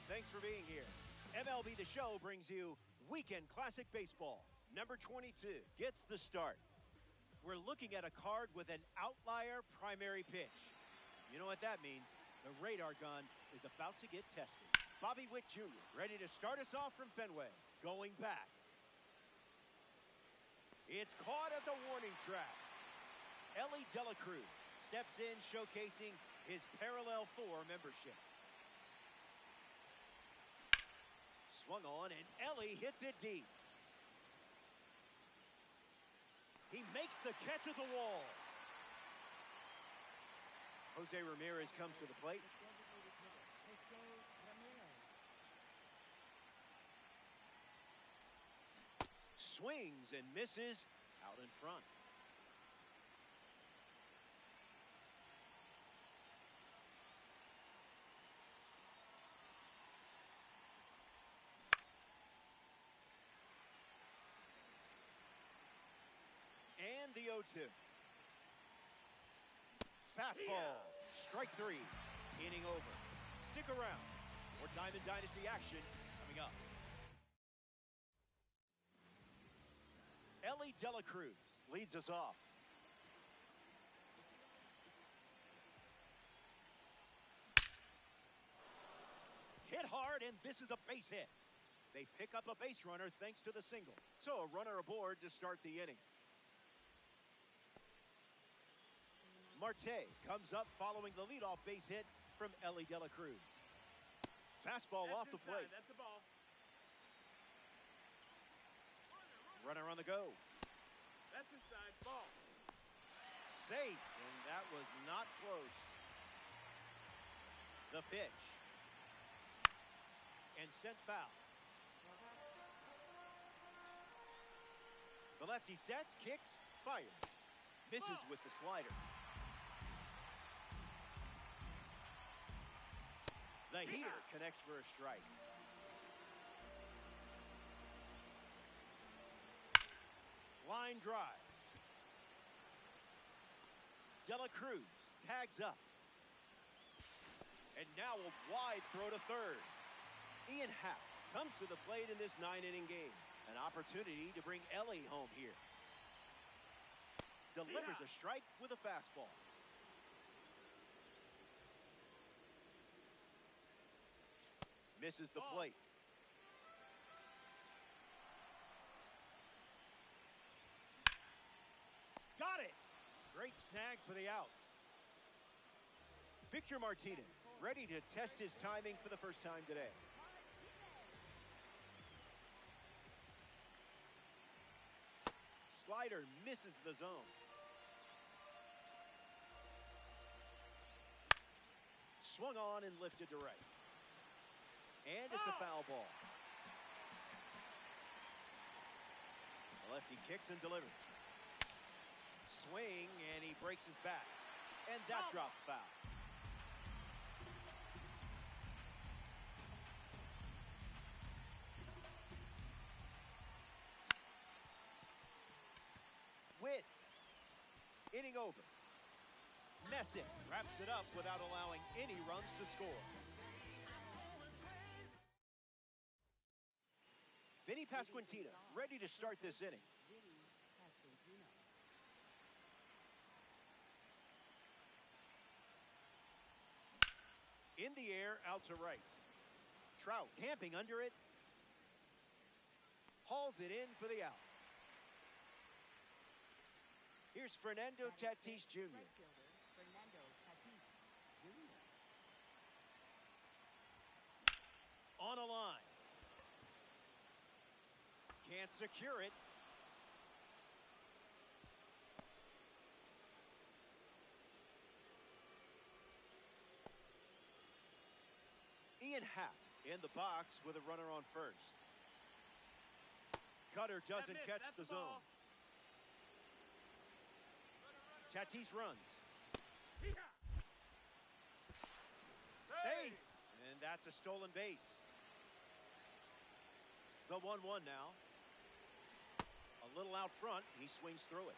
Thanks for being here. MLB The Show brings you Weekend Classic Baseball. Number 22 gets the start. We're looking at a card with an outlier primary pitch. You know what that means? The radar gun is about to get tested. Bobby Witt Jr. ready to start us off from Fenway. Going back. It's caught at the warning track. Elly De La Cruz steps in, showcasing his Parallel 4 membership. Swung on, and Elly hits it deep. He makes the catch at the wall. Jose Ramirez comes to the plate. Swings and misses out in front. And the 0-2. Fastball. Strike three. Inning over. Stick around. More Diamond Dynasty action coming up. Elly De La Cruz leads us off. Hit hard, and this is a base hit. They pick up a base runner thanks to the single. So a runner aboard to start the inning. Marte comes up following the leadoff base hit from Elly De La Cruz. Fastball off the plate. That's a ball. Runner on the go. That's inside. Ball. Safe, and that was not close. The pitch. And sent foul. The lefty sets, kicks, fires. Misses with the slider. The heater connects for a strike. Line drive. De La Cruz tags up. And now a wide throw to third. Ian Happ comes to the plate in this 9-inning game. An opportunity to bring Elly home here. Delivers a strike with a fastball. Misses the plate. Got it. Great snag for the out. Victor Martinez ready to test his timing for the first time today. Slider misses the zone. Swung on and lifted to right. And it's a foul ball. The lefty kicks and delivers. Swing, and he breaks his back. And that drops foul. Witt. Inning over. Messick wraps it up without allowing any runs to score. Vinny Pasquantino ready to start this inning. In the air, out to right. Trout camping under it. Hauls it in for the out. Here's Fernando Tatis Jr. On a line. Can't secure it. Ian Happ in the box with a runner on first. Cutter doesn't catch the zone. Tatis runs. Safe. And that's a stolen base. The 1-1 now. A little out front. He swings through it.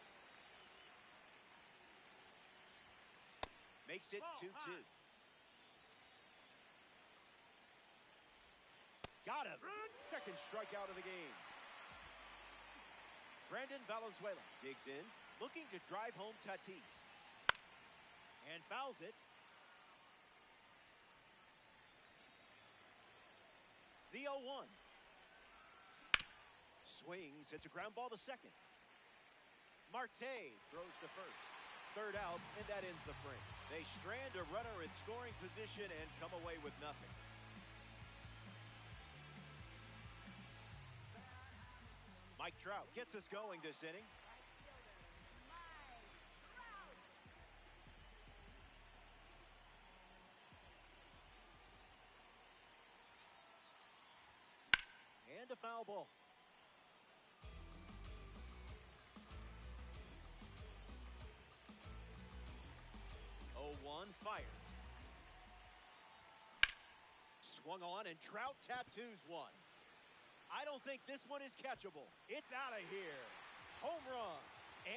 Makes it 2-2. second strikeout of the game. Brandon Valenzuela digs in, looking to drive home Tatis. And fouls it. The 0-1. Swings. It's a ground ball to second. Marte throws to first. Third out, and that ends the frame. They strand a runner in scoring position and come away with nothing. Mike Trout gets us going this inning. And a foul ball. 0-1 fired. Swung on, and Trout tattoos one. I don't think this one is catchable. It's out of here. Home run.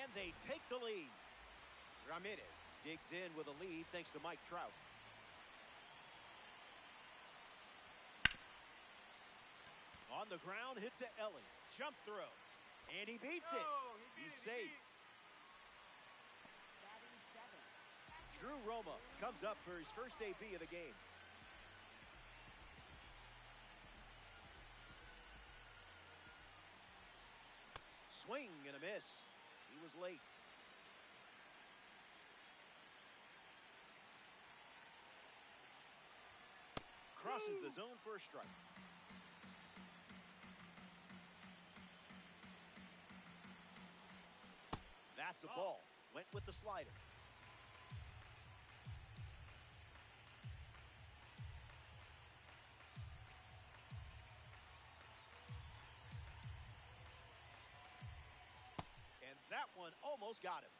And they take the lead. Ramirez digs in with a lead thanks to Mike Trout. On the ground, hit to Ellie. Jump throw. And he beats it. He's safe. Drew Roma comes up for his first AB of the game. Swing and a miss. He was late. Crosses the zone for a strike. That's a ball. Went with the slider. And that one almost got him.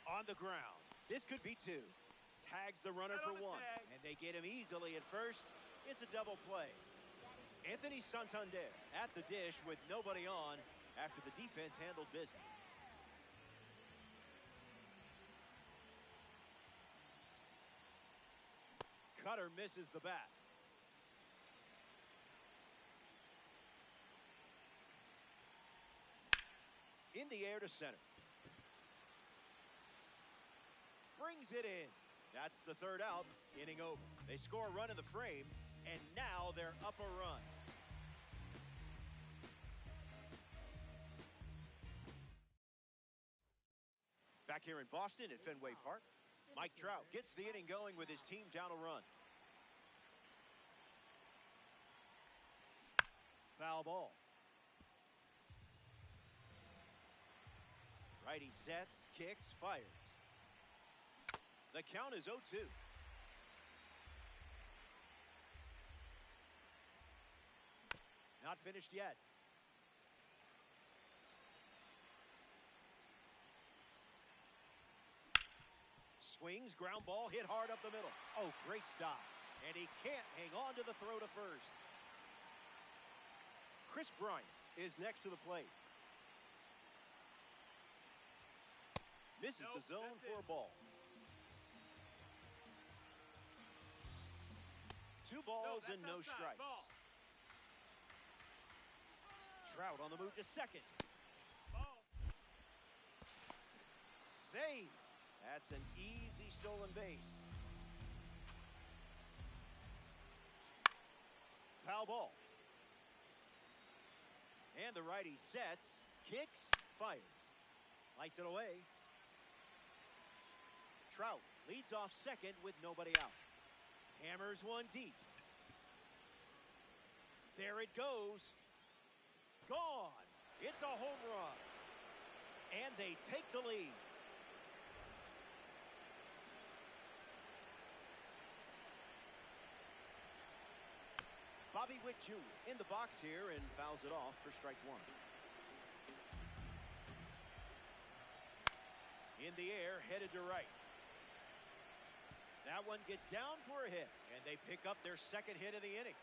On the ground. This could be two. Tags the runner for one. And they get him easily at first. It's a double play. Anthony Santander at the dish with nobody on after the defense handled business. Cutter misses the bat. In the air to center. Brings it in. That's the third out. Inning over. They score a run in the frame, and now they're up a run. Back here in Boston at Fenway Park, Mike Trout gets the inning going with his team down a run. Foul ball. Righty sets, kicks, fires. The count is 0-2. Not finished yet. Swings, ground ball, hit hard up the middle. Oh, great stop. And he can't hang on to the throw to first. Chris Bryant is next to the plate. Misses the zone for a ball. 2 balls and no strikes. Ball. Trout on the move to second. Ball. Safe. That's an easy stolen base. Foul ball. And the righty sets, kicks, fires. Lights it away. Trout leads off second with nobody out. Hammers one deep. There it goes. Gone. It's a home run. And they take the lead. Bobby Witt Jr. in the box here and fouls it off for strike one. In the air, headed to right. That one gets down for a hit, and they pick up their second hit of the inning.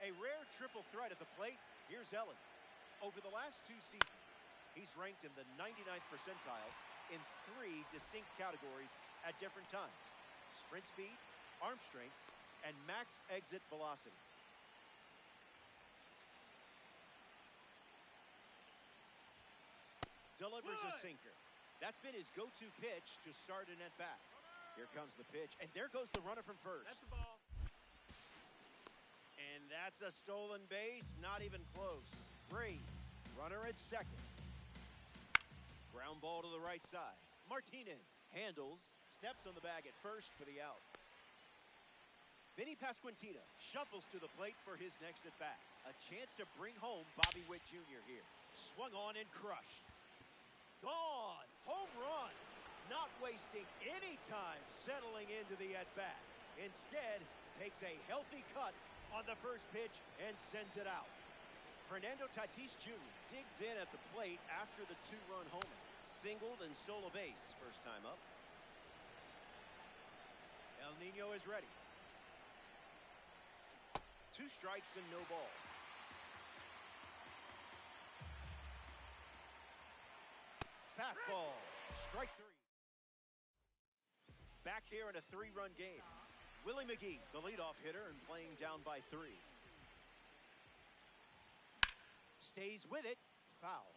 A rare triple threat at the plate. Here's Ellie. Over the last 2 seasons, he's ranked in the 99th percentile in 3 distinct categories at different times: sprint speed, arm strength, and max exit velocity. Delivers a sinker. That's been his go-to pitch to start an at-bat. Here comes the pitch, and there goes the runner from first. That's the ball. And that's a stolen base, not even close. Braves, runner at second. Ground ball to the right side. Martinez handles, steps on the bag at first for the out. Vinny Pasquantino shuffles to the plate for his next at-bat. A chance to bring home Bobby Witt Jr. here. Swung on and crushed. Gone! Home run! Not wasting any time settling into the at-bat. Instead, takes a healthy cut on the first pitch and sends it out. Fernando Tatis Jr. digs in at the plate after the 2-run homer. Singled and stole a base first time up. El Nino is ready. 2 strikes and no balls. Fastball, strike 3. Back here in a 3-run game. Willie McGee, the leadoff hitter, and playing down by 3. Stays with it, foul.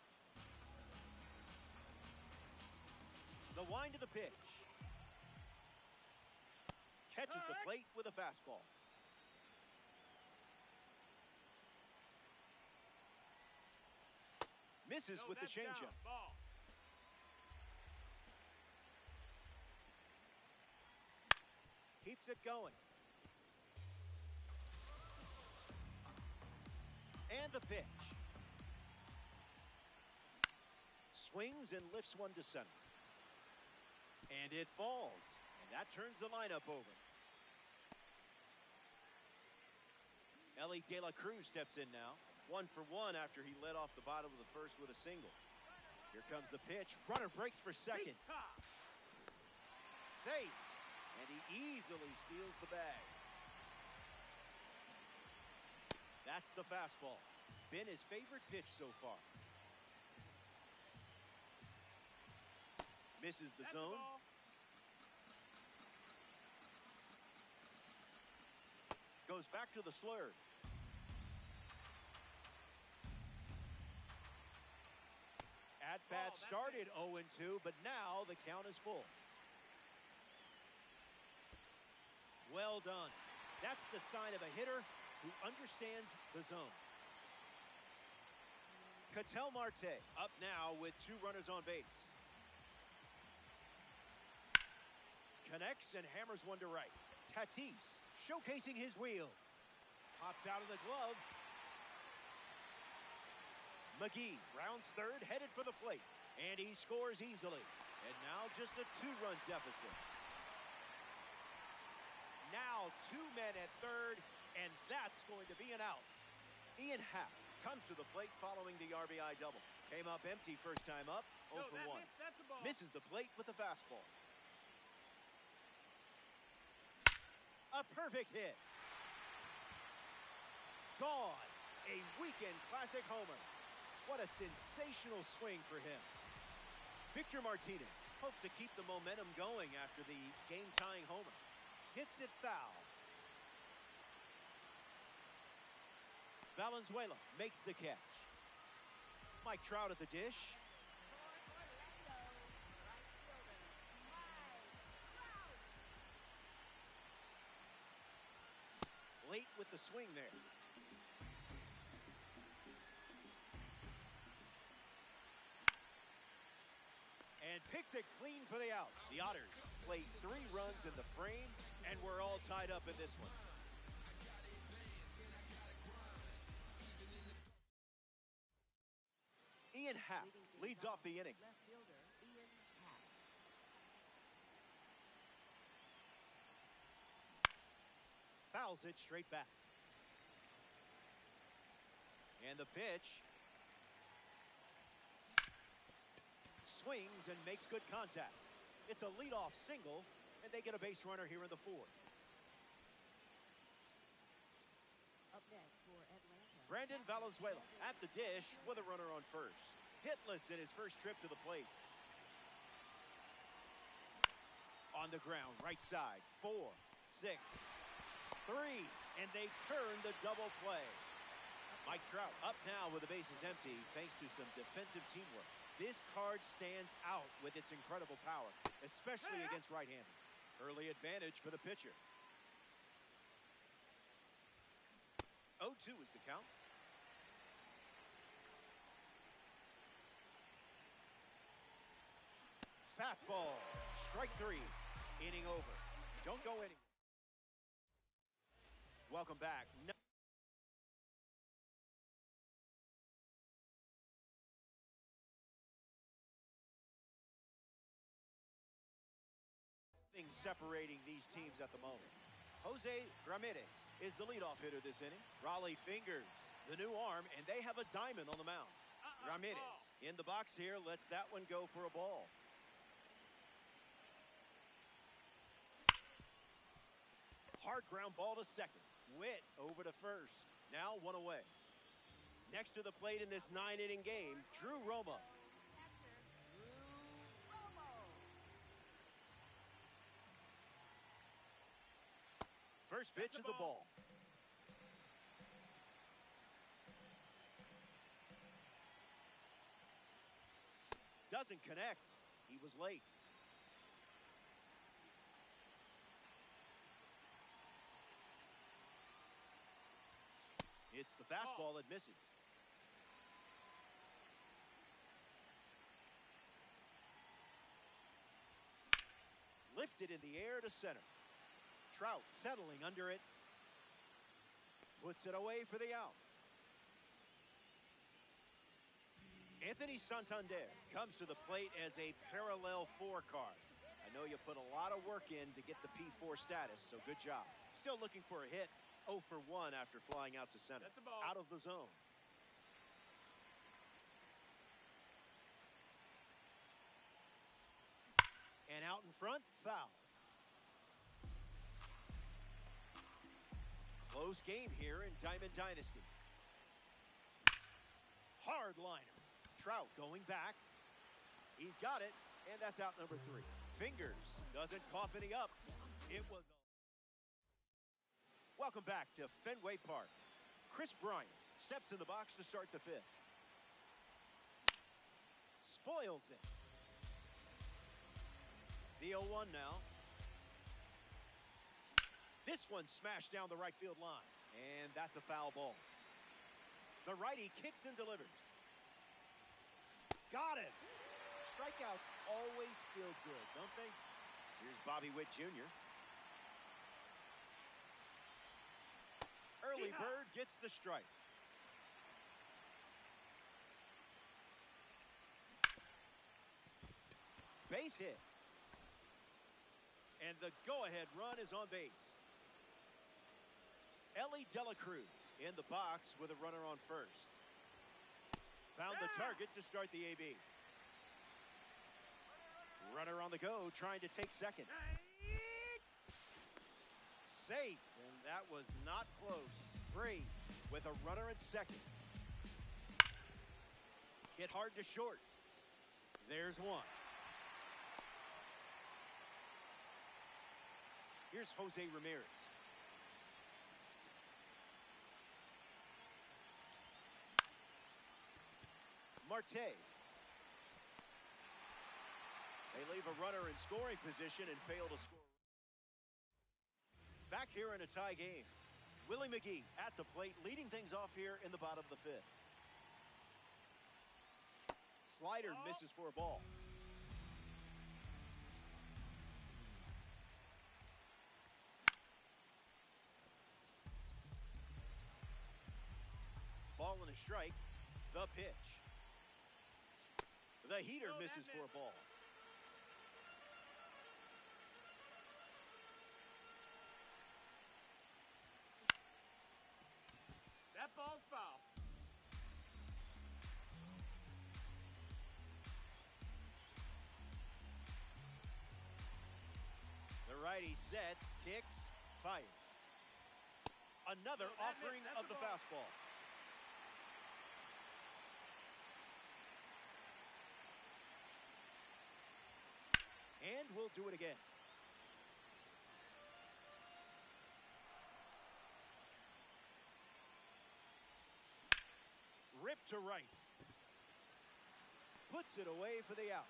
The wind of the pitch. Catches the plate with a fastball. Misses with the changeup. Keeps it going. And the pitch. Swings and lifts one to center. And it falls. And that turns the lineup over. Elly De La Cruz steps in now. 1 for 1 after he led off the bottom of the first with a single. Here comes the pitch. Runner breaks for second. Safe. And he easily steals the bag. That's the fastball. Been his favorite pitch so far. Misses the zone. Goes back to the slurve. At-bat started 0-2, but now the count is full. Well done. That's the sign of a hitter who understands the zone. Ketel Marte up now with 2 runners on base. Connects and hammers one to right. Tatis showcasing his wheels. Pops out of the glove. McGee rounds third, headed for the plate. And he scores easily. And now just a 2-run deficit. Now 2 men at third, and that's going to be an out. Ian Happ comes to the plate following the RBI double. Came up empty first time up, 0 for 1. Misses the plate with a fastball. A perfect hit. Gone. A weekend classic homer. What a sensational swing for him. Victor Martinez hopes to keep the momentum going after the game-tying homer. Hits it foul. Valenzuela makes the catch. Mike Trout at the dish. Late with the swing there. And picks it clean for the out. The Otters played 3 runs in the frame, and we're all tied up in this one. Ian Happ leads off the inning. Fouls it straight back. And the pitch. Swings and makes good contact. It's a leadoff single, and they get a base runner here in the 4th. Up next for Atlanta. Brandon Valenzuela at the dish with a runner on first. Hitless in his first trip to the plate. On the ground, right side, 4, 6, 3, and they turn the double play. Mike Trout up now with the bases empty thanks to some defensive teamwork. This card stands out with its incredible power, especially against right-handers. Early advantage for the pitcher. 0-2 is the count. Fastball, strike 3, inning over. Don't go anywhere. Welcome back. Nothing separating these teams at the moment. Jose Ramirez is the leadoff hitter this inning. Raleigh Fingers, the new arm, and they have a diamond on the mound. Ramirez in the box here, lets that one go for a ball. Hard ground ball to second. Witt over to first. Now 1 away. Next to the plate in this 9-inning game, Drew Romo. First pitch of the ball. Doesn't connect. He was late. It's the fastball that misses. Lifted in the air to center. Trout settling under it. Puts it away for the out. Anthony Santander comes to the plate as a parallel 4 card. I know you put a lot of work in to get the P4 status, so good job. Still looking for a hit. 0 for 1 after flying out to center. Out of the zone. And out in front, foul. Close game here in Diamond Dynasty. Hard liner. Trout going back. He's got it, and that's out number 3. Fingers doesn't cough any up. It was. Welcome back to Fenway Park. Chris Bryant steps in the box to start the 5th. Spoils it. The 0-1 now. This one smashed down the right field line, and that's a foul ball. The righty kicks and delivers. Got it. Strikeouts always feel good, don't they? Here's Bobby Witt Jr. Early bird gets the strike. Base hit. And the go-ahead run is on base. Ellie De La Cruz in the box with a runner on first. Found the target to start the AB. Runner on the go, trying to take second. Safe, and that was not close. Brave with a runner at second. Hit hard to short. There's one. Here's Jose Ramirez. Marte. They leave a runner in scoring position and fail to score. Back here in a tie game. Willie McGee at the plate, leading things off here in the bottom of the 5th. Slider misses for a ball. Ball and a strike. The pitch. The heater misses for a ball. That ball's foul. The righty sets, kicks, fires. Another offering of the fastball. And we'll do it again. ripped to right. Puts it away for the out.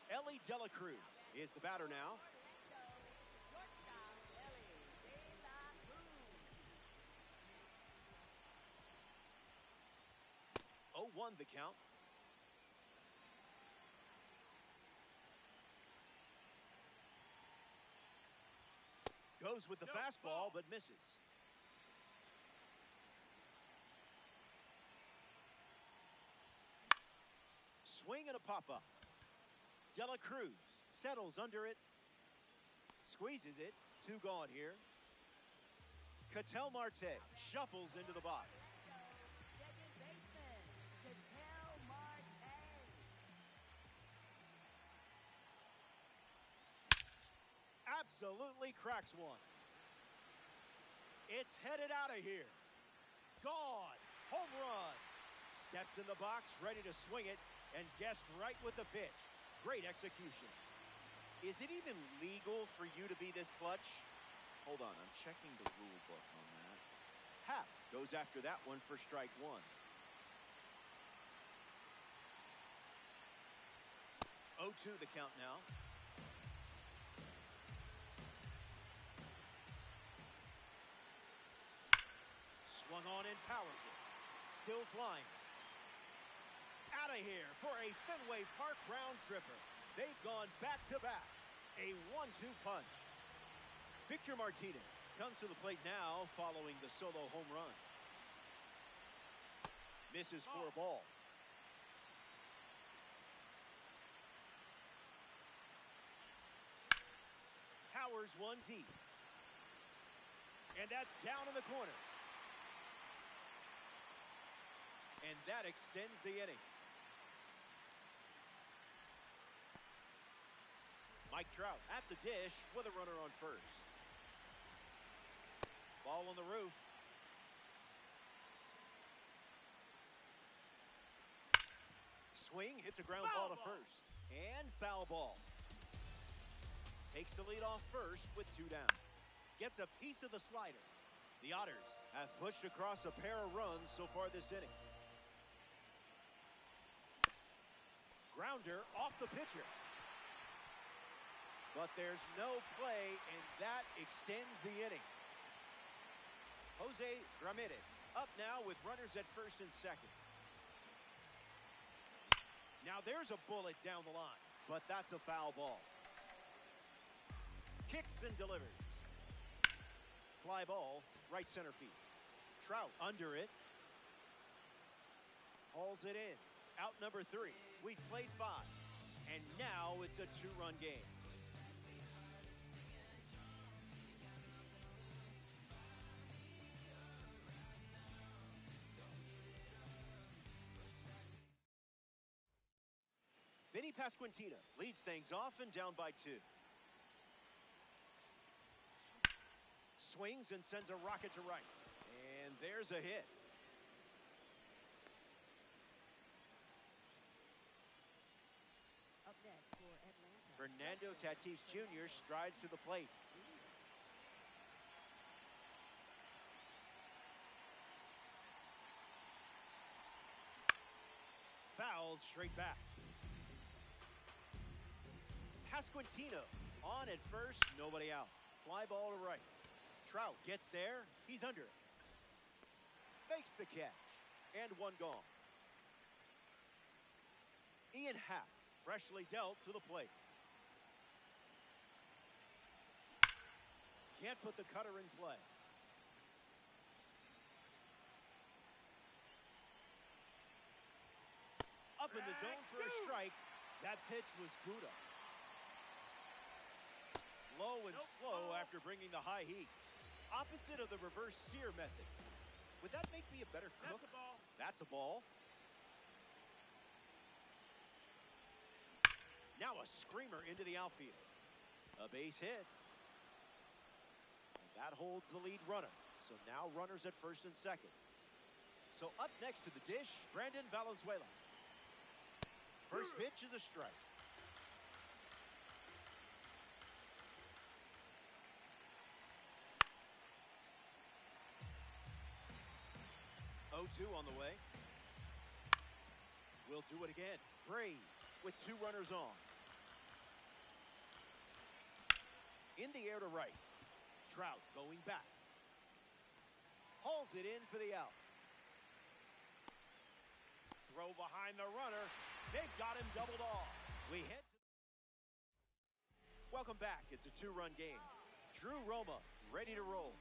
Ellie De La Cruz is the batter now. Oh, 1 the count. Goes with the fastball, but misses. Swing and a pop-up. De La Cruz settles under it. Squeezes it. 2 gone here. Ketel Marte shuffles into the box. Second baseman, Ketel Marte. Absolutely cracks one. It's headed out of here. Gone. Home run. Stepped in the box, ready to swing it, and guessed right with the pitch. Great execution. Is it even legal for you to be this clutch? Hold on, I'm checking the rule book on that. Happ goes after that one for strike 1. 0-2 the count now. Swung on and powers it. Still flying. Out of here for a Fenway Park round tripper. They've gone back-to-back. A 1-2 punch. Victor Martinez comes to the plate now following the solo home run. Misses for a ball. Powers one deep. And that's down in the corner. And that extends the inning. Mike Trout at the dish with a runner on first. Ball on the roof. Swing, hits a ground ball to first. And foul ball. Takes the lead off first with 2 down. Gets a piece of the slider. The Otters have pushed across a pair of runs so far this inning. Grounder off the pitcher. But there's no play, and that extends the inning. Jose Ramirez up now with runners at first and second. Now there's a bullet down the line, but that's a foul ball. Kicks and delivers. Fly ball, right center field. Trout under it. Hauls it in. Out number 3. We've played 5. And now it's a 2-run game. Vinny Pasquantino leads things off and down by 2. Swings and sends a rocket to right. And there's a hit. Up next for Atlanta. Fernando Tatis Jr. strides to the plate. Fouled straight back. Pasquantino on at first, nobody out. Fly ball to right. Trout gets there, he's under it. Makes the catch, and 1 gone. Ian Happ, freshly dealt to the plate. Can't put the cutter in play. Up in the zone for a strike. That pitch was Gouda. Low and slow after bringing the high heat. Opposite of the reverse sear method. Would that make me a better cook? That's a ball. That's a ball. Now a screamer into the outfield. A base hit. And that holds the lead runner. So now runners at first and second. So up next to the dish, Brandon Valenzuela. First pitch is a strike. 0-2 0-2 on the way. We'll do it again. Braves with 2 runners on. In the air to right. Trout going back. Hauls it in for the out. Throw behind the runner. They've got him doubled off. We head to... Welcome back. It's a 2-run game. Drew Roma ready to roll.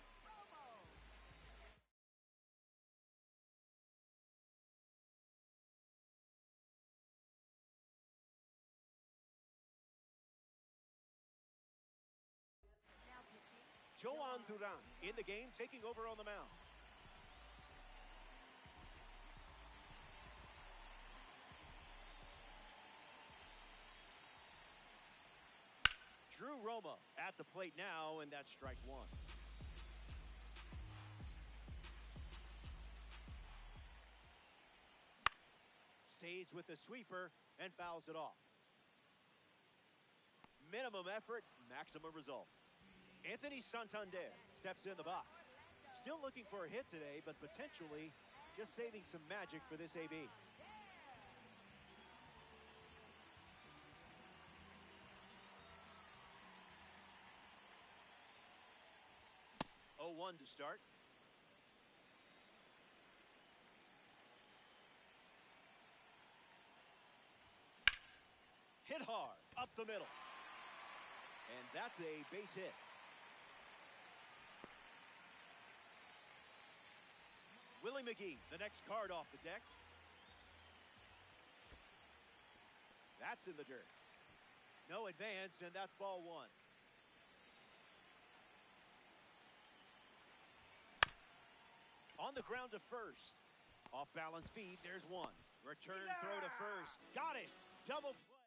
Now pitching. Joan Duran in the game, taking over on the mound. Drew Roma at the plate now, and that's strike 1. Stays with the sweeper and fouls it off. Minimum effort, maximum result. Anthony Santander steps in the box. Still looking for a hit today, but potentially just saving some magic for this AB. 0-1 to start. Hit hard, up the middle. And that's a base hit. Willie McGee, the next card off the deck. That's in the dirt. No advance, and that's ball 1. On the ground to first. Off balance feed, there's 1. Return throw to first. Got it. Double play.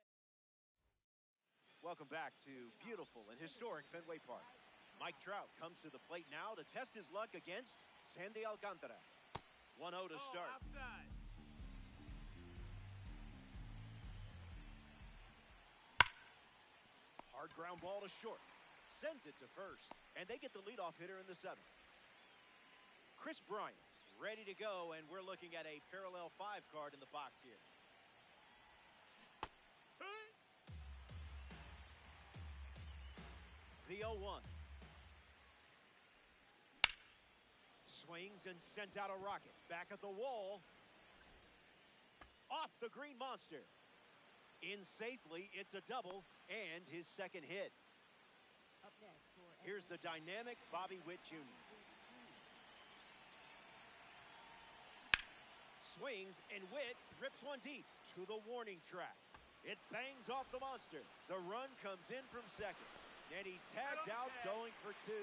Welcome back to beautiful and historic Fenway Park. Mike Trout comes to the plate now to test his luck against Sandy Alcantara. 1-0 to start. Outside. Hard ground ball to short. Sends it to first. And they get the leadoff hitter in the 7th. Chris Bryant ready to go, and we're looking at a parallel 5 card in the box here. The 0-1. Swings and sends out a rocket. Back at the wall. Off the green monster. In safely, it's a double and his 2nd hit. Up next for Here's the dynamic Bobby Witt Jr. Swings, and Witt rips one deep to the warning track. It bangs off the monster. The run comes in from 2nd. And he's tagged out going for 2.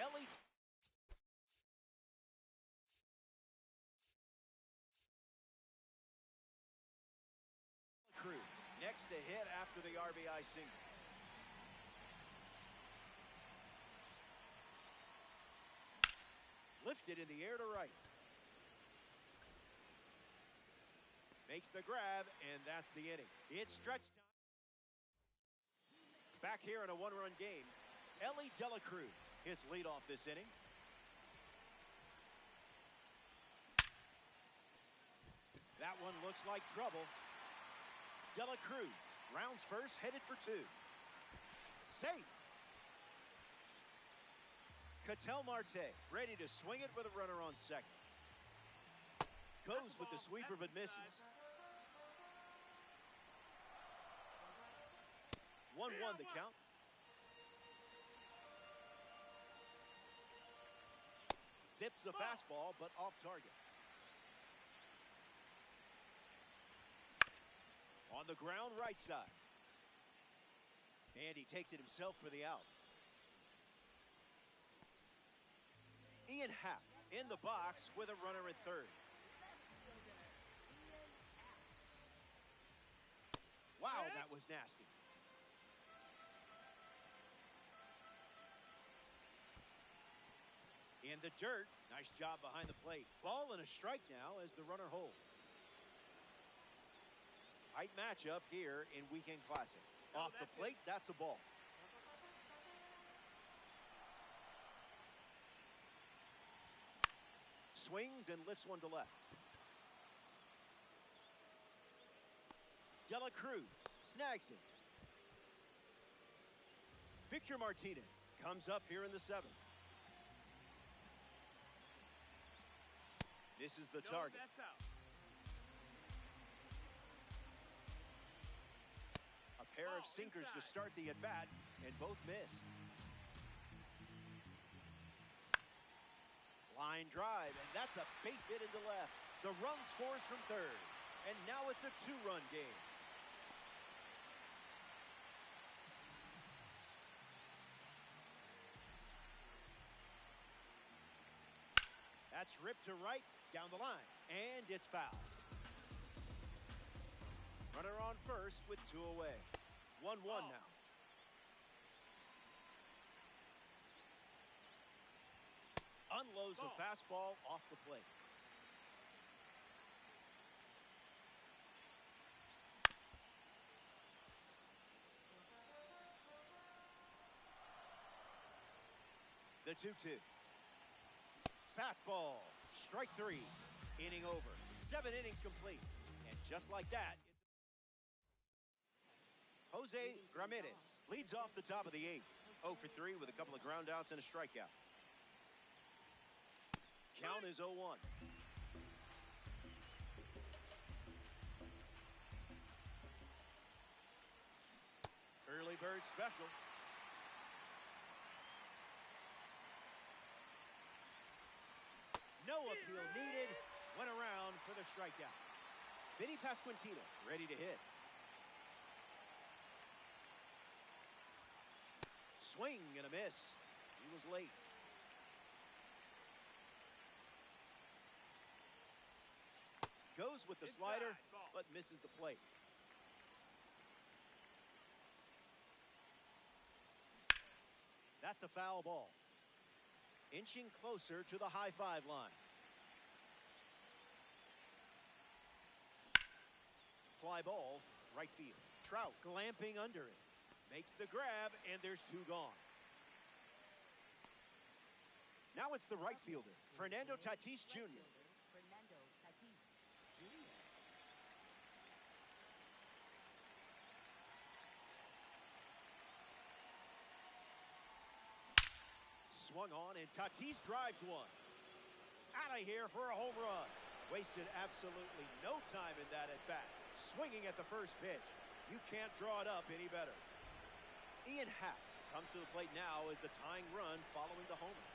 Ellie Crew next to hit after the RBI single. Lifted in the air to right. Makes the grab, and that's the inning. It's stretch time. Back here in a 1-run game, Ellie De La Cruz, his leadoff this inning. That one looks like trouble. De La Cruz rounds first, headed for 2. Safe. Ketel Marte ready to swing it with a runner on 2nd. Goes with the sweeper but misses. 1-1 the count. Zips a fastball, but off target. On the ground, right side. And he takes it himself for the out. Ian Happ in the box with a runner at 3rd. Wow, that was nasty. In the dirt. Nice job behind the plate. Ball and a strike now as the runner holds. Tight matchup here in Weekend Classic. Off the plate, that's a ball. Swings and lifts one to left. De La Cruz snags it. Victor Martinez comes up here in the 7th. This is the target. That's out. A pair of sinkers to start the at-bat, and both missed. Line drive, and that's a base hit into left. The run scores from third, and now it's a 2-run game. That's ripped to right, down the line, and it's foul. Runner on first with 2 away. 1-1 now. Unloads the fastball off the plate. The 2-2. Fastball, strike 3, inning over. 7 innings complete, and just like that, Jose Ramirez leads off the top of the 8th. 0 for 3 with a couple of groundouts and a strikeout. Count is 0-1. Early bird special. No appeal needed. Went around for the strikeout. Vinny Pasquantino ready to hit. Swing and a miss. He was late. Goes with the slider, but misses the plate. That's a foul ball. Inching closer to the high 5 line. Fly ball, right field. Trout glamping under it. Makes the grab, and there's 2 gone. Now it's the right fielder, Fernando Tatis Jr. Fernando Tatis Jr. Swung on, and Tatis drives one. Out of here for a home run. Wasted absolutely no time in that at-bat. Swinging at the first pitch. You can't draw it up any better. Ian Happ comes to the plate now as the tying run following the homer.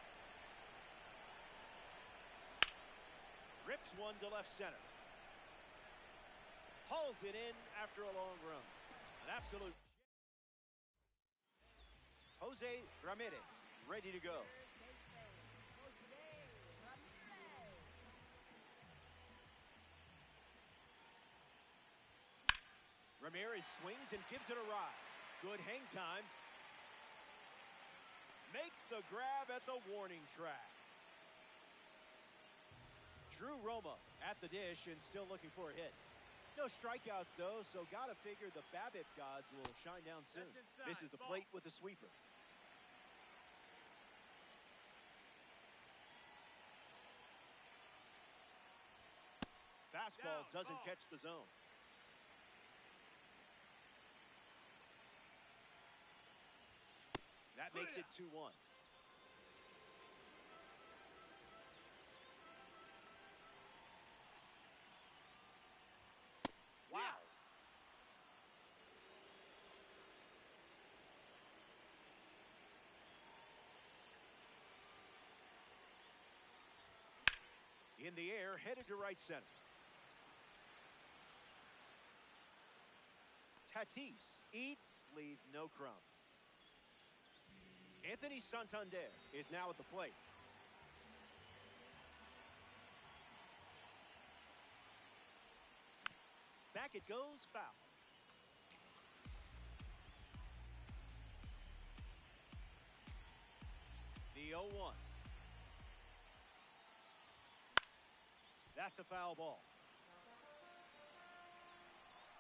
Rips one to left center. Hauls it in after a long run. An absolute. Jose Ramirez ready to go. Ramirez swings and gives it a ride. Good hang time. Makes the grab at the warning track. Drew Romo at the dish and still looking for a hit. No strikeouts, though, so gotta figure the BABIP gods will shine down soon. Misses the plate with a sweeper. Fastball doesn't catch the zone. That makes it 2-1. Wow. In the air, headed to right center. Tatis eats, leave no crumbs. Anthony Santander is now at the plate. Back it goes, foul. The 0-1. That's a foul ball.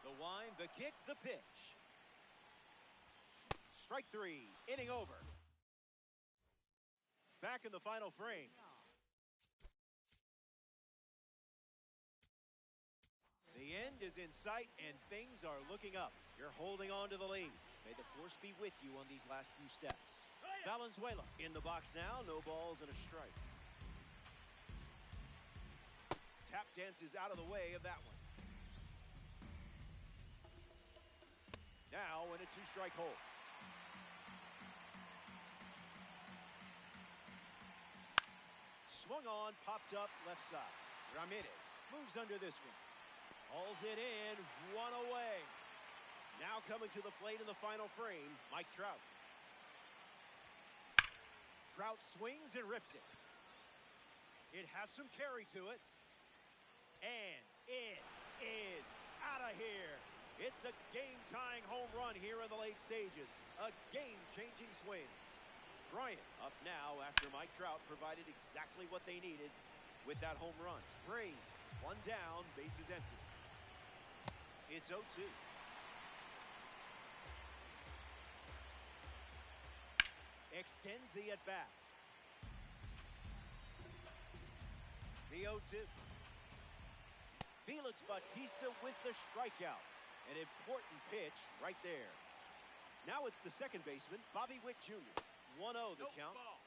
The wind, the kick, the pitch. Strike 3, inning over. Back in the final frame. end is in sight, and things are looking up. You're holding on to the lead. May the force be with you on these last few steps. Valenzuela in the box now. No balls and a strike. Tap dances out of the way of that one. Now in a two-strike hold. Swung on, popped up left side. Ramirez moves under this one. Hauls it in, one away. Now coming to the plate in the final frame, Mike Trout. Trout swings and rips it. It has some carry to it. And it is out of here. It's a game-tying home run here in the late stages. A game-changing swing. Bryant up now after Mike Trout provided exactly what they needed with that home run. Braves, one down, bases empty. It's 0-2. Extends the at-bat. The 0-2. Felix Bautista with the strikeout. An important pitch right there. Now it's the second baseman, Bobby Witt Jr. 1-0 the count. Ball.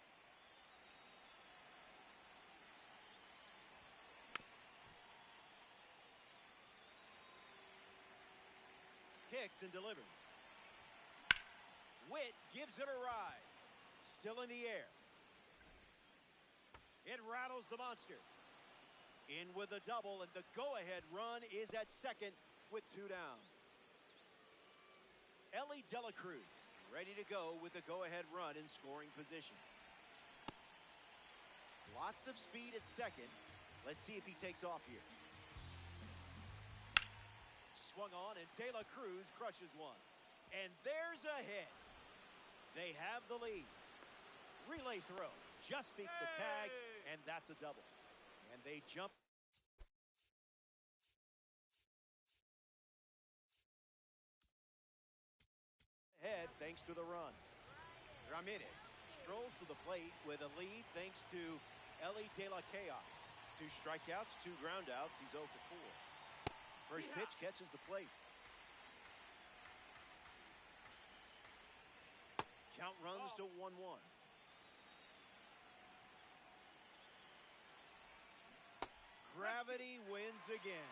Kicks and delivers. Witt gives it a ride. Still in the air. It rattles the monster. In with a double, and the go-ahead run is at second with 2 down. Elly De La Cruz ready to go with the go-ahead run in scoring position. Lots of speed at second. Let's see if he takes off here. Swung on, and De La Cruz crushes one. And there's a hit. They have the lead. Relay throw. Just beat the tag, and that's a double. And they jump. Ahead thanks to the run. Ramirez strolls to the plate with a lead thanks to Elly De La Chaos. 2 strikeouts, 2 groundouts. He's 0 for 4. First pitch catches the plate. Count runs to 1-1. Gravity wins again.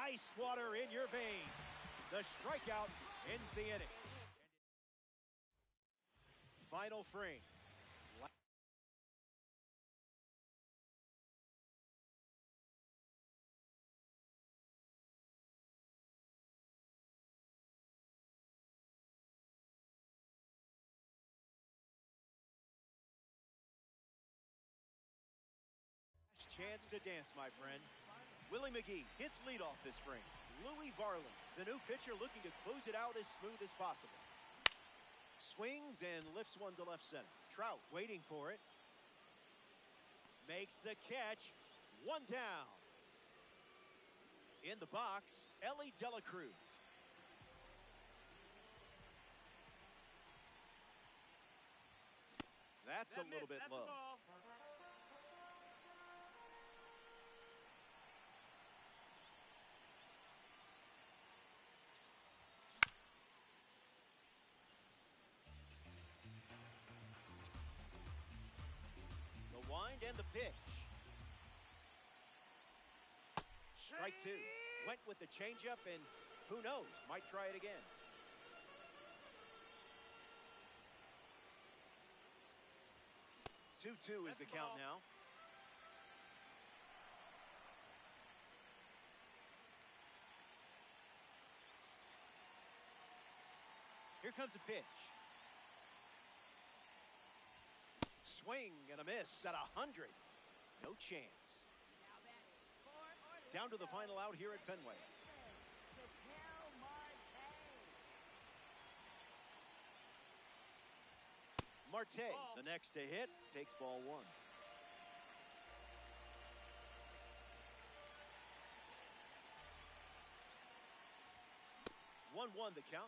Ice water in your veins. The strikeout ends the inning. Final frame. Chance to dance, my friend. Willie McGee hits leadoff this frame. Louis Varland, the new pitcher, looking to close it out as smooth as possible. Swings and lifts one to left center. Trout waiting for it. Makes the catch. 1 down. In the box, Elly De La Cruz. That's a little bit low. Wind and the pitch. Strike 2. Went with the changeup, and who knows, might try it again. Two is the count now. Here comes the pitch. Swing and a miss at 100. No chance. Down to the final out here at Fenway. Marte, the next to hit, takes ball 1. One, the count.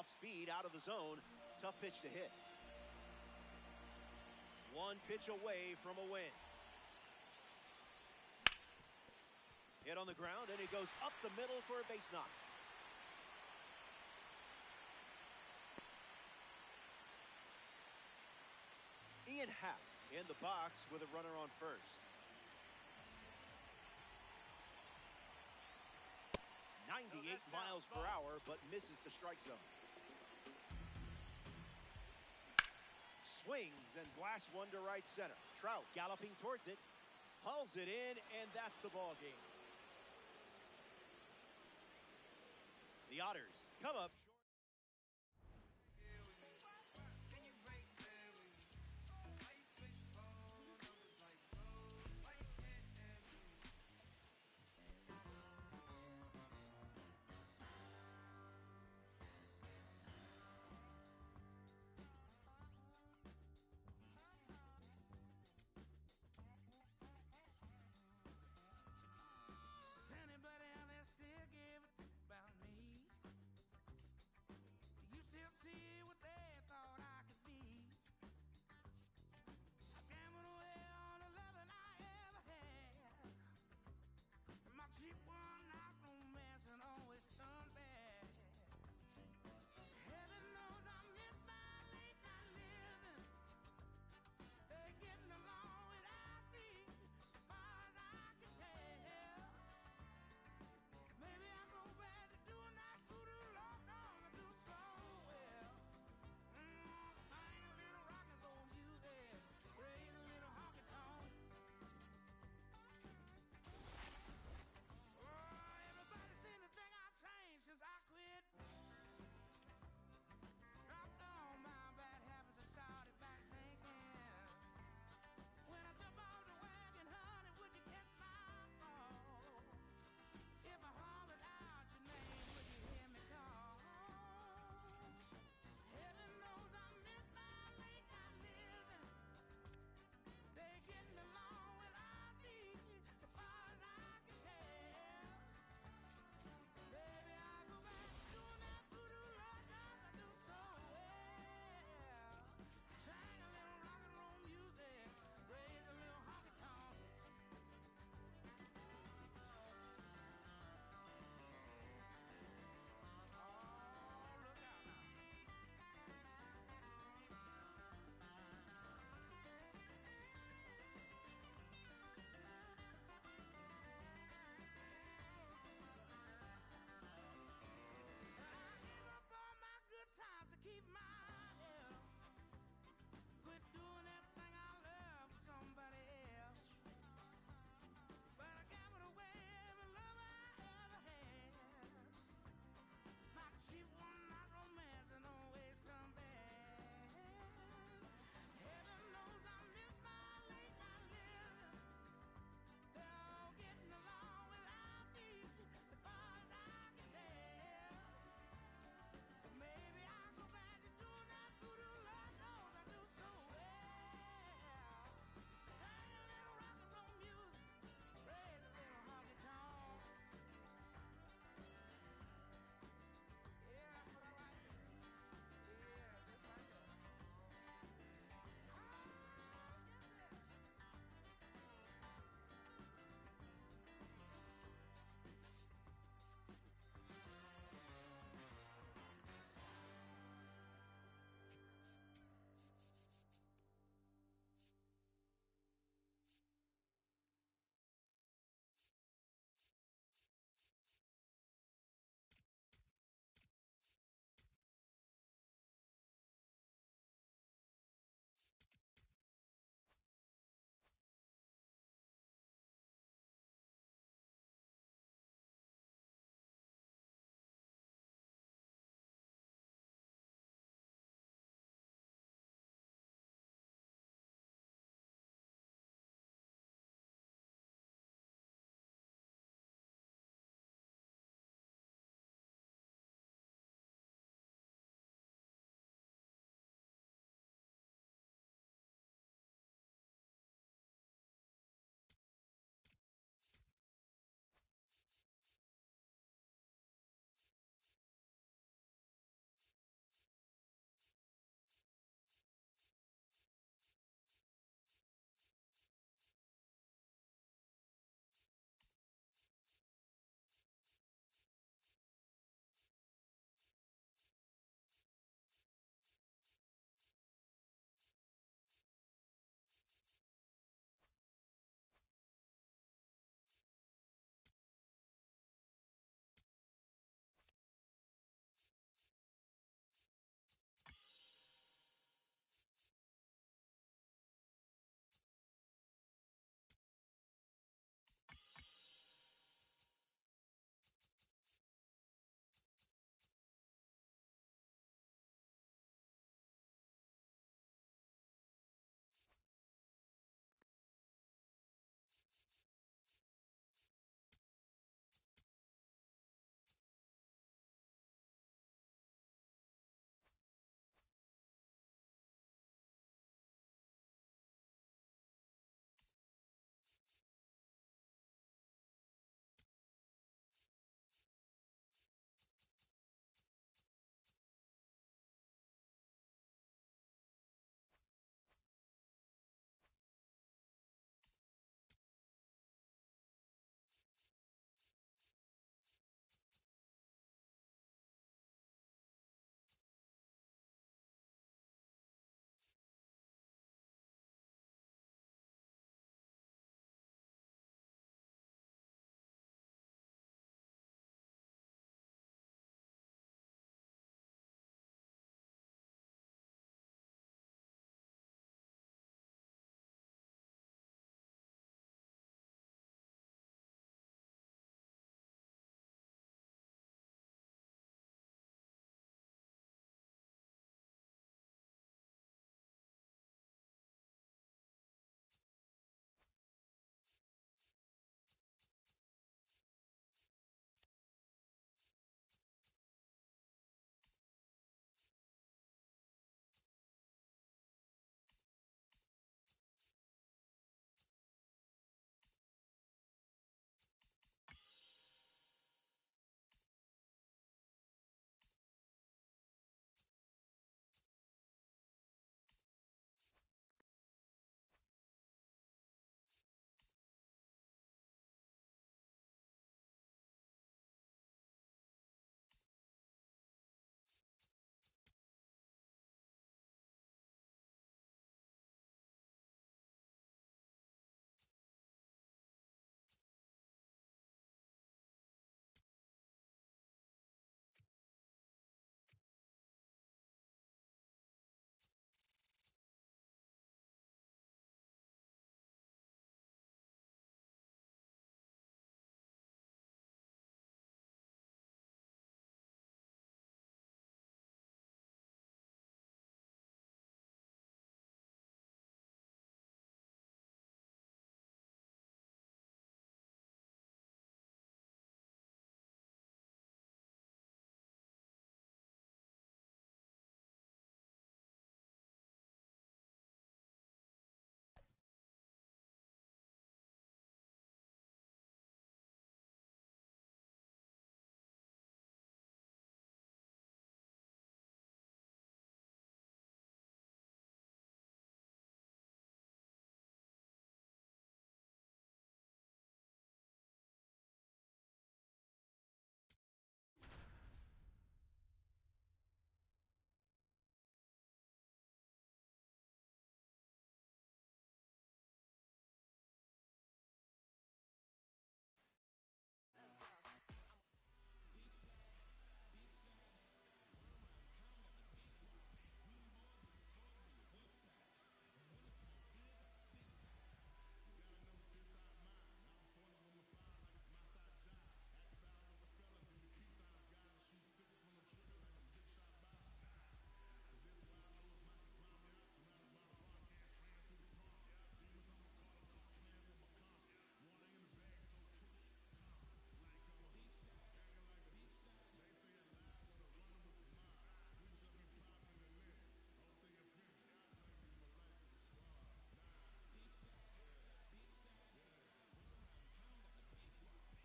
Off speed, out of the zone. Tough pitch to hit. One pitch away from a win. Hit on the ground, and it goes up the middle for a base knock. Ian Happ in the box with a runner on first. 98 miles per hour, but misses the strike zone. Swings and blasts one to right center. Trout galloping towards it. Hauls it in, and that's the ball game. The Otters come up short.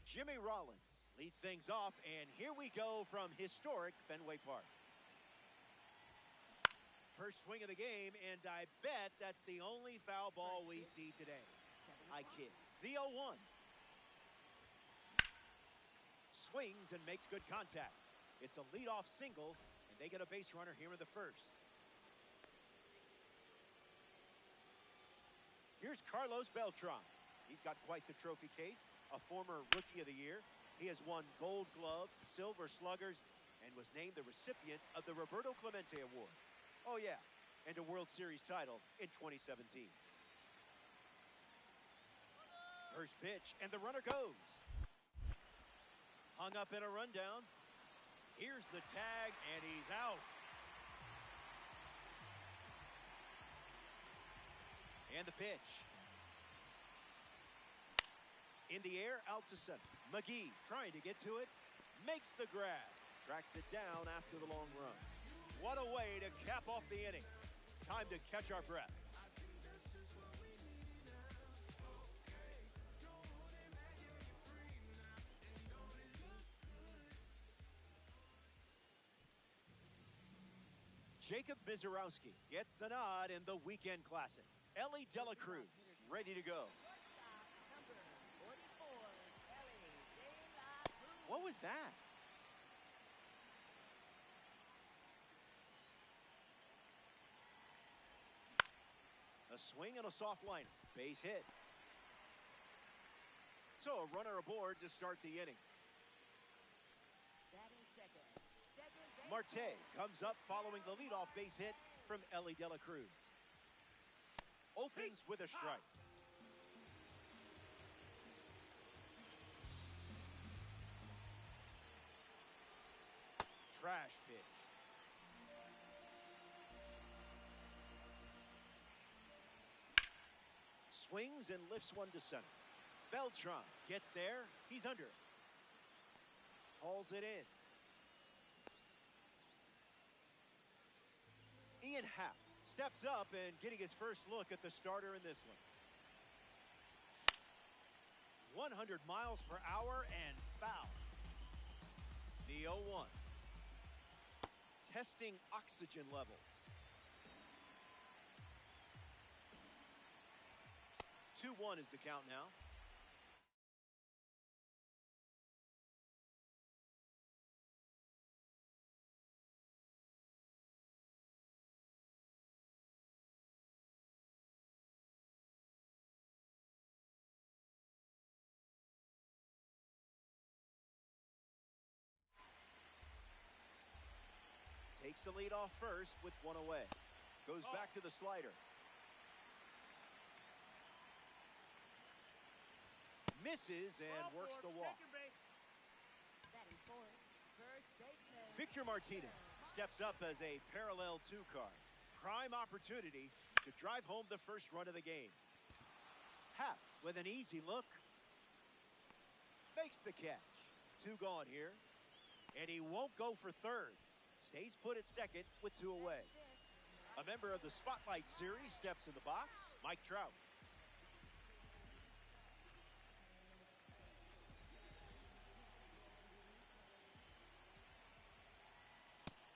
Jimmy Rollins leads things off, and here we go from historic Fenway Park. First swing of the game, and I bet that's the only foul ball we see today. I kid. The 0-1. Swings and makes good contact. It's a leadoff single, and they get a base runner here in the first. Here's Carlos Beltran. He's got quite the trophy case, a former Rookie of the Year. He has won Gold Gloves, Silver Sluggers, and was named the recipient of the Roberto Clemente Award. Oh, yeah, and a World Series title in 2017. First pitch, and the runner goes. Hung up in a rundown. Here's the tag, and he's out. And the pitch. In the air, out to center. McGee trying to get to it. Makes the grab. Tracks it down after the long run. What a way to cap off the inning. Time to catch our breath. Jacob Misiorowski gets the nod in the weekend classic. Elly De La Cruz ready to go. What was that? A swing and a soft liner. Base hit. So a runner aboard to start the inning. Marte comes up following the leadoff base hit from Elly De La Cruz. Opens with a strike. Trash pitch. Swings and lifts one to center. Beltran gets there. He's under it. Hauls it in. Ian Happ steps up and getting his first look at the starter in this one. 100 miles per hour and foul. The 0-1. Testing oxygen levels. 2-1 is the count now. Takes the lead off first with one away. Goes back to the slider. Misses and works the walk. Victor Martinez steps up as a parallel 2 card. Prime opportunity to drive home the first run of the game. Happ with an easy look. Makes the catch. 2 gone here. And he won't go for third. Stays put at second with 2 away. A member of the Spotlight Series steps in the box. Mike Trout.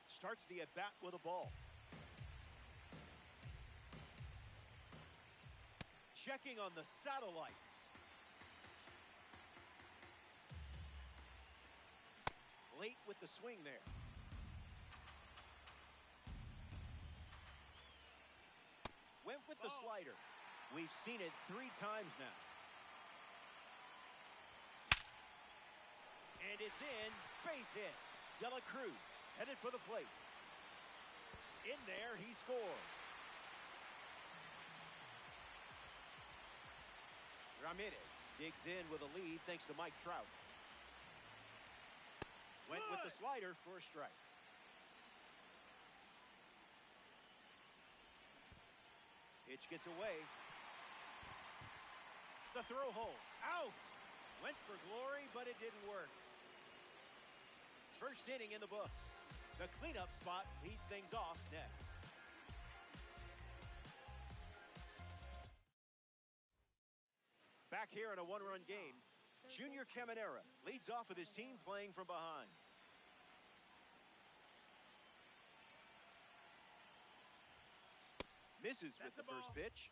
Starts the at-bat with a ball. Checking on the satellites. Late with the swing there. Went with the slider. We've seen it 3 times now. And it's in. Base hit. De La Cruz headed for the plate. In there, he scored. Ramirez digs in with a lead thanks to Mike Trout. Went with the slider for a strike. Pitch gets away. The throw home. Out. Went for glory, but it didn't work. First inning in the books. The cleanup spot leads things off next. Back here in a 1-run game. Junior Caminera leads off with his team playing from behind. Misses with the first pitch.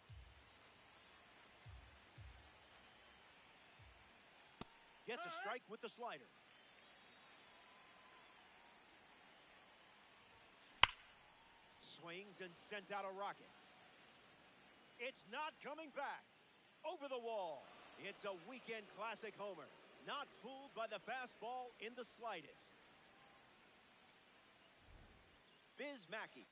Gets a strike with the slider. Swings and sends out a rocket. It's not coming back. Over the wall. It's a weekend classic homer. Not fooled by the fastball in the slightest. Biz Mackey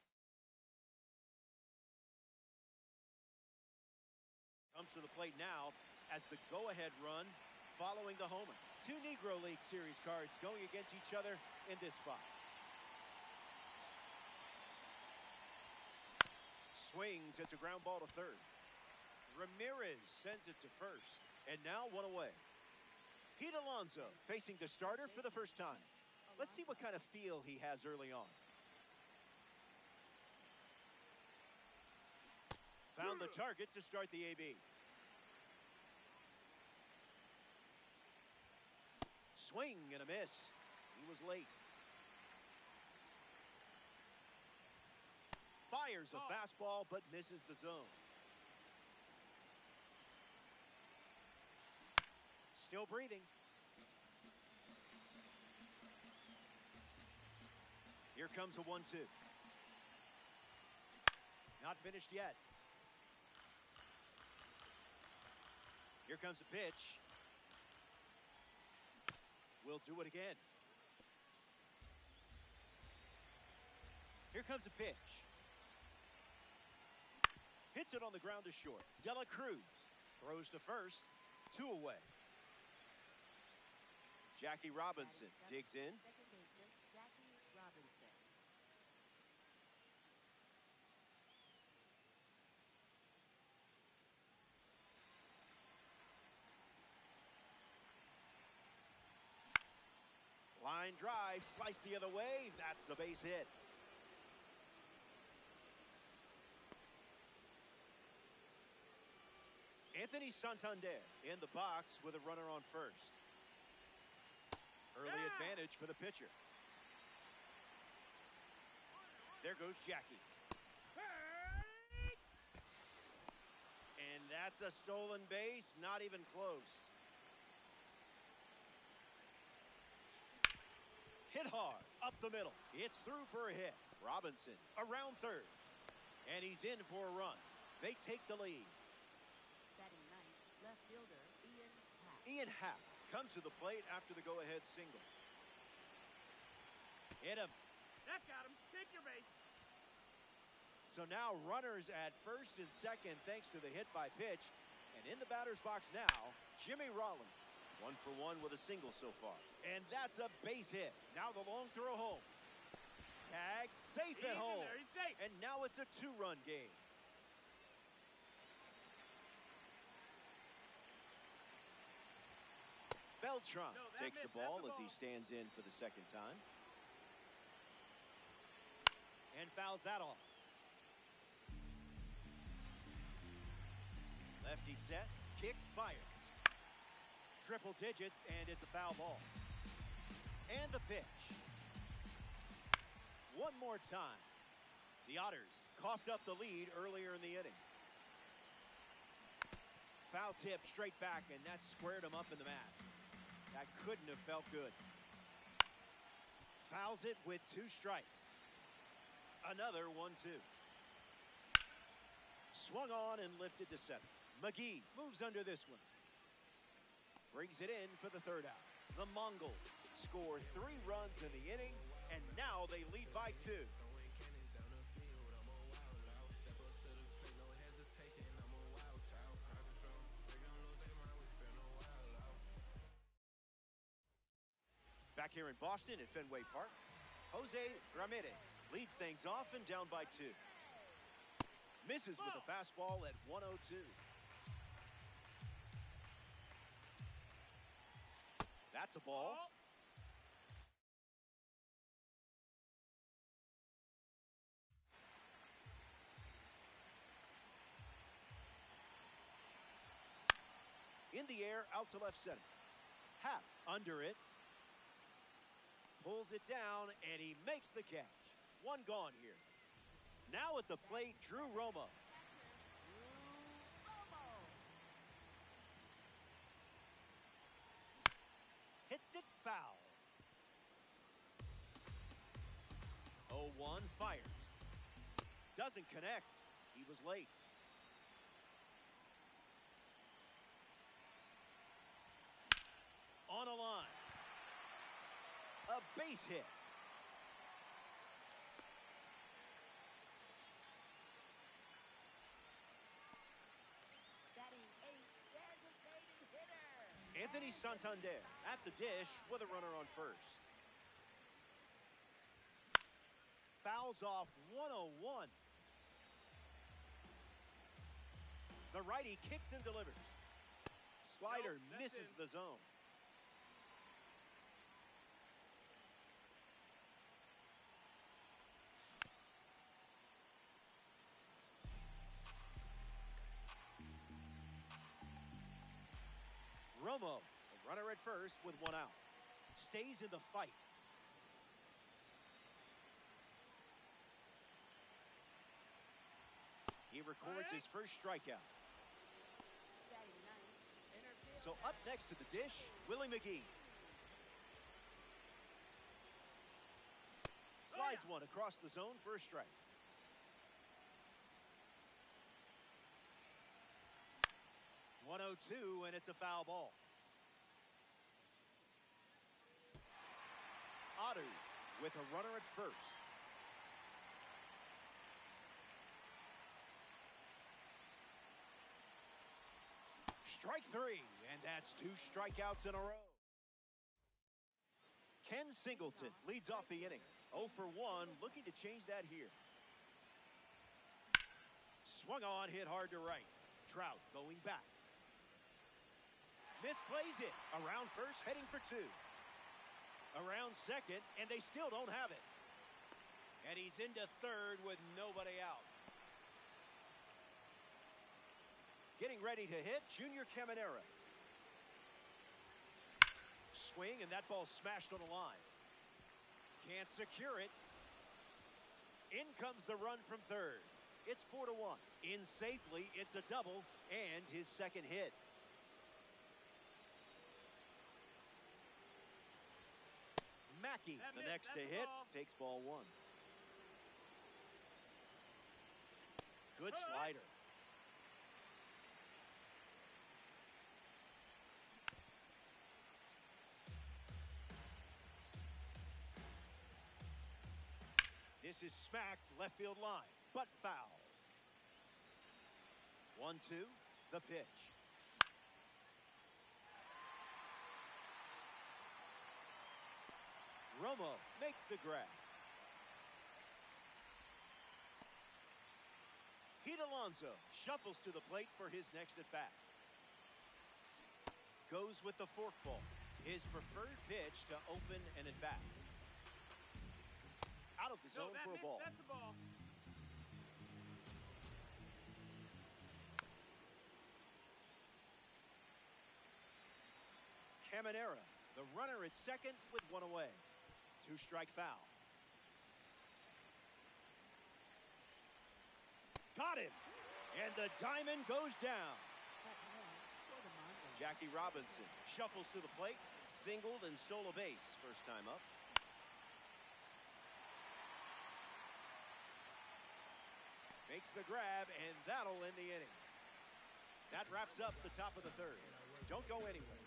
comes to the plate now as the go-ahead run following the homer. Two Negro League Series cards going against each other in this spot. Swings, it's a ground ball to third. Ramirez sends it to first. And now one away. Pete Alonso facing the starter for the first time. Let's see what kind of feel he has early on. Found the target to start the AB. Swing and a miss. He was late. Fires a fastball but misses the zone. Still breathing. Here comes a 1-2. Not finished yet. Here comes a pitch. We'll do it again. Here comes a pitch. Hits it on the ground to short. De La Cruz throws to first. 2 away. Jackie Robinson digs in. Second baseman, Jackie Robinson. Line drive, sliced the other way. That's a base hit. Anthony Santander in the box with a runner on first. Early advantage for the pitcher. There goes Jackie. And that's a stolen base, not even close. Hit hard, up the middle. It's through for a hit. Robinson around third. And he's in for a run. They take the lead. Batting ninth, left fielder Ian Happ. Ian Happ comes to the plate after the go-ahead single. Hit him. That got him. Take your base. So now runners at first and second thanks to the hit by pitch. And in the batter's box now, Jimmy Rollins. 1 for 1 with a single so far. And that's a base hit. Now the long throw home. Tag safe at home. There, he's safe. And now it's a 2-run game. Beltran takes the ball as he stands in for the second time. And fouls that off. Lefty sets, kicks, fires. Triple digits, and it's a foul ball. And the pitch. One more time. The Otters coughed up the lead earlier in the inning. Foul tip straight back, and that squared him up in the mask. That couldn't have felt good. Fouls it with 2 strikes. Another 1-2. Swung on and lifted to center. McGee moves under this one. Brings it in for the third out. The Mongols score 3 runs in the inning, and now they lead by 2. Back here in Boston at Fenway Park, Jose Ramirez leads things off and down by 2. Misses with a fastball at 102. That's a ball. In the air, out to left center. Happ under it. Pulls it down, and he makes the catch. One gone here. Now at the plate, Drew Romo. Hits it foul. 0-1 fires. Doesn't connect. He was late. On a line. A base hit. Batting 8, designated hitter. Anthony Santander at the dish with a runner on first. Fouls off 101. The righty kicks and delivers. Slider misses the zone. Romo, the runner at first with one out. Stays in the fight. He records his first strikeout. Batting 9, center field. So up next to the dish, Willie McGee. Slides one across the zone for a strike. .102, and it's a foul ball. Otter with a runner at first. Strike three, and that's 2 strikeouts in a row. Ken Singleton leads off the inning. 0 for 1, looking to change that here. Swung on, hit hard to right. Trout going back. Misplays it. Around first, heading for 2. Around second, and they still don't have it. And he's into third with nobody out. Getting ready to hit, Junior Caminera. Swing, and that ball smashed on the line. Can't secure it. In comes the run from third. It's 4-1. In safely, it's a double, and his second hit. Mackey, the next to hit, takes ball 1. Good slider. This is smacked left field line, but foul. 1-2, the pitch. Romo makes the grab. Pete Alonso shuffles to the plate for his next at bat. Goes with the forkball, his preferred pitch to open an at bat. Out of the zone for a ball. That's the ball. Caminera, the runner at second with one away. 2-strike foul. Got him. And the diamond goes down. Jackie Robinson shuffles to the plate, singled and stole a base first time up. Makes the grab, and that'll end the inning. That wraps up the top of the third. Don't go anywhere.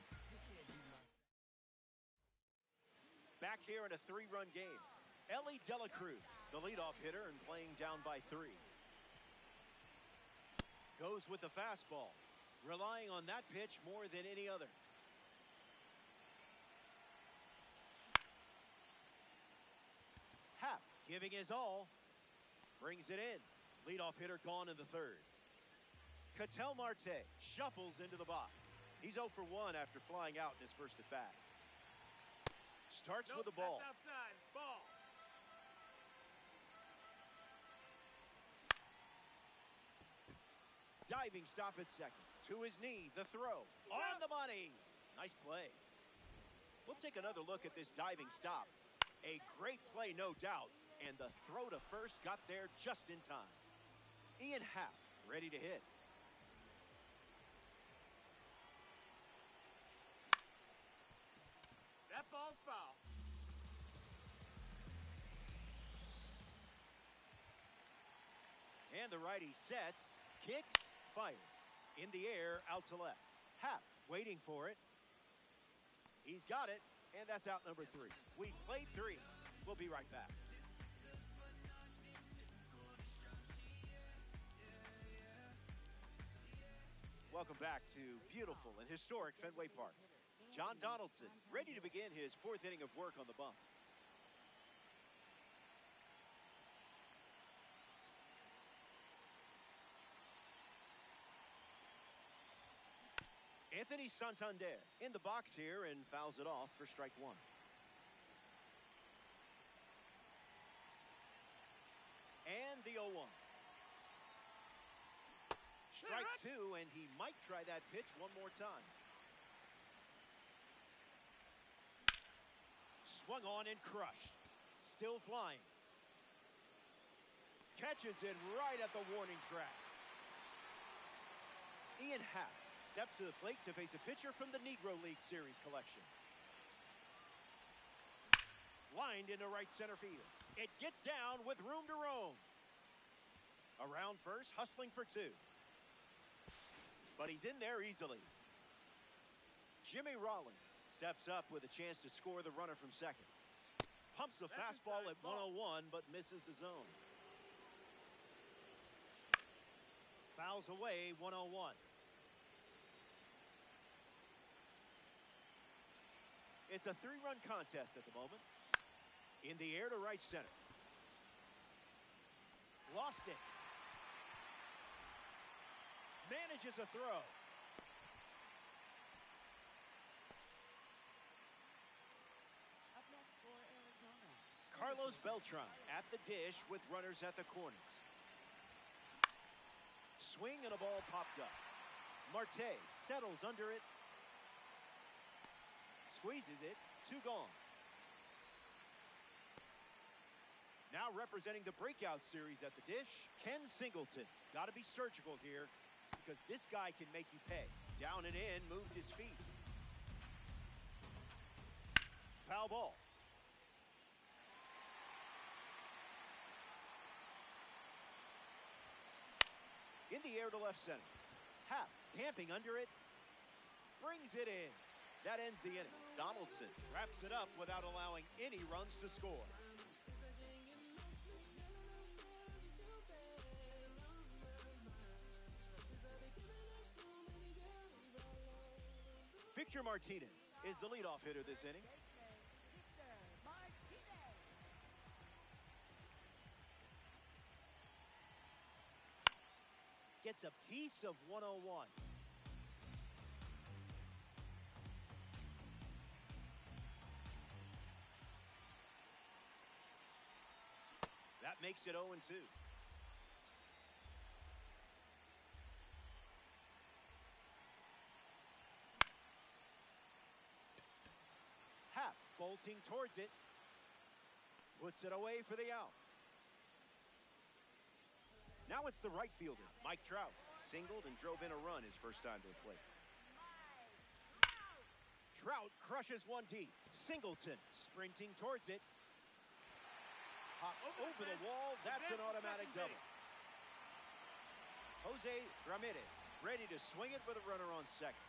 Back here in a 3-run game. Elly De La Cruz, the leadoff hitter and playing down by 3. Goes with the fastball, relying on that pitch more than any other. Happ giving his all, brings it in. Leadoff hitter gone in the third. Ketel Marte shuffles into the box. He's 0 for 1 after flying out in his first at bat. Starts with the ball. That's outside. Ball. Diving stop at second. To his knee, the throw. On the money. Nice play. We'll take another look at this diving stop. A great play, no doubt, and the throw to first got there just in time. Ian Happ ready to hit. That ball's foul. And the righty sets, kicks, fires. In the air, out to left. Happ waiting for it. He's got it, and that's out number 3. We played 3. We'll be right back. Welcome back to beautiful and historic Fenway Park. John Donaldson ready to begin his 4th inning of work on the bump. Anthony Santander in the box here and fouls it off for strike 1. And the 0-1. Strike 2, and he might try that pitch one more time. Swung on and crushed. Still flying. Catches it right at the warning track. Ian Happ steps to the plate to face a pitcher from the Negro League Series collection. Lined into right center field. It gets down with room to roam. Around first, hustling for 2. But he's in there easily. Jimmy Rollins steps up with a chance to score the runner from second. Pumps the fastball at 101, but misses the zone. Fouls away, 101. It's a 3-run contest at the moment. In the air to right center. Lost it. Manages a throw. Up next for Arizona. Carlos Beltran at the dish with runners at the corners. Swing and a ball popped up. Marte settles under it. Squeezes it. 2 gone. Now representing the breakout series at the dish, Ken Singleton. Got to be surgical here because this guy can make you pay. Down and in, moved his feet. Foul ball. In the air to left center. Happ camping under it. Brings it in. That ends the inning. Donaldson wraps it up without allowing any runs to score. Victor Martinez is the leadoff hitter this inning. Victor Martinez. Gets a piece of 101. That makes it 0-2. Happ bolting towards it. Puts it away for the out. Now it's the right fielder, Mike Trout. Singled and drove in a run his first time to the plate. Trout crushes one deep. Singleton sprinting towards it. Hops over the wall. That's an automatic double. Jose Ramirez ready to swing it with a runner on second.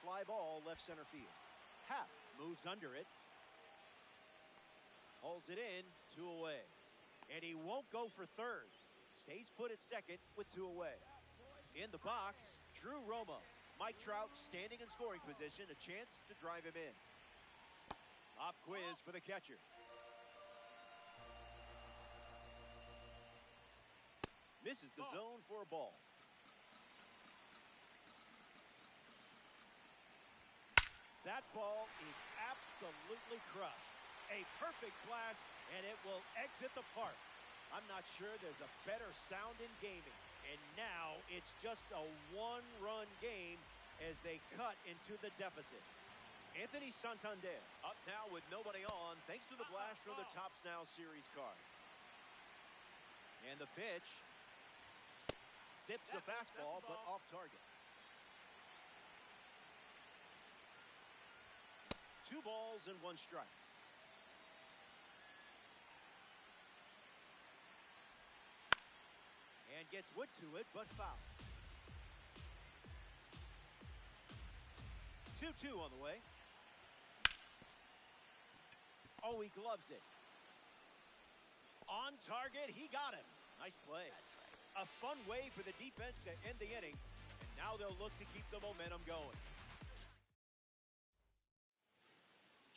Fly ball left center field. Happ moves under it. Hauls it in, 2 away. And he won't go for third. Stays put at second with 2 away. In the box, Drew Romo. Mike Trout standing in scoring position, a chance to drive him in. Pop quiz for the catcher. Misses the zone for a ball. That ball is absolutely crushed. A perfect blast, and it will exit the park. I'm not sure there's a better sound in gaming. And now it's just a 1-run game as they cut into the deficit. Anthony Santander up now with nobody on, thanks to the blast from the Topps Now series card. And the pitch zips a fastball, but off target. 2 balls and 1 strike. And gets wood to it, but foul. 2-2 on the way. Oh, he gloves it. On target, he got him. Nice play. A fun way for the defense to end the inning. And now they'll look to keep the momentum going.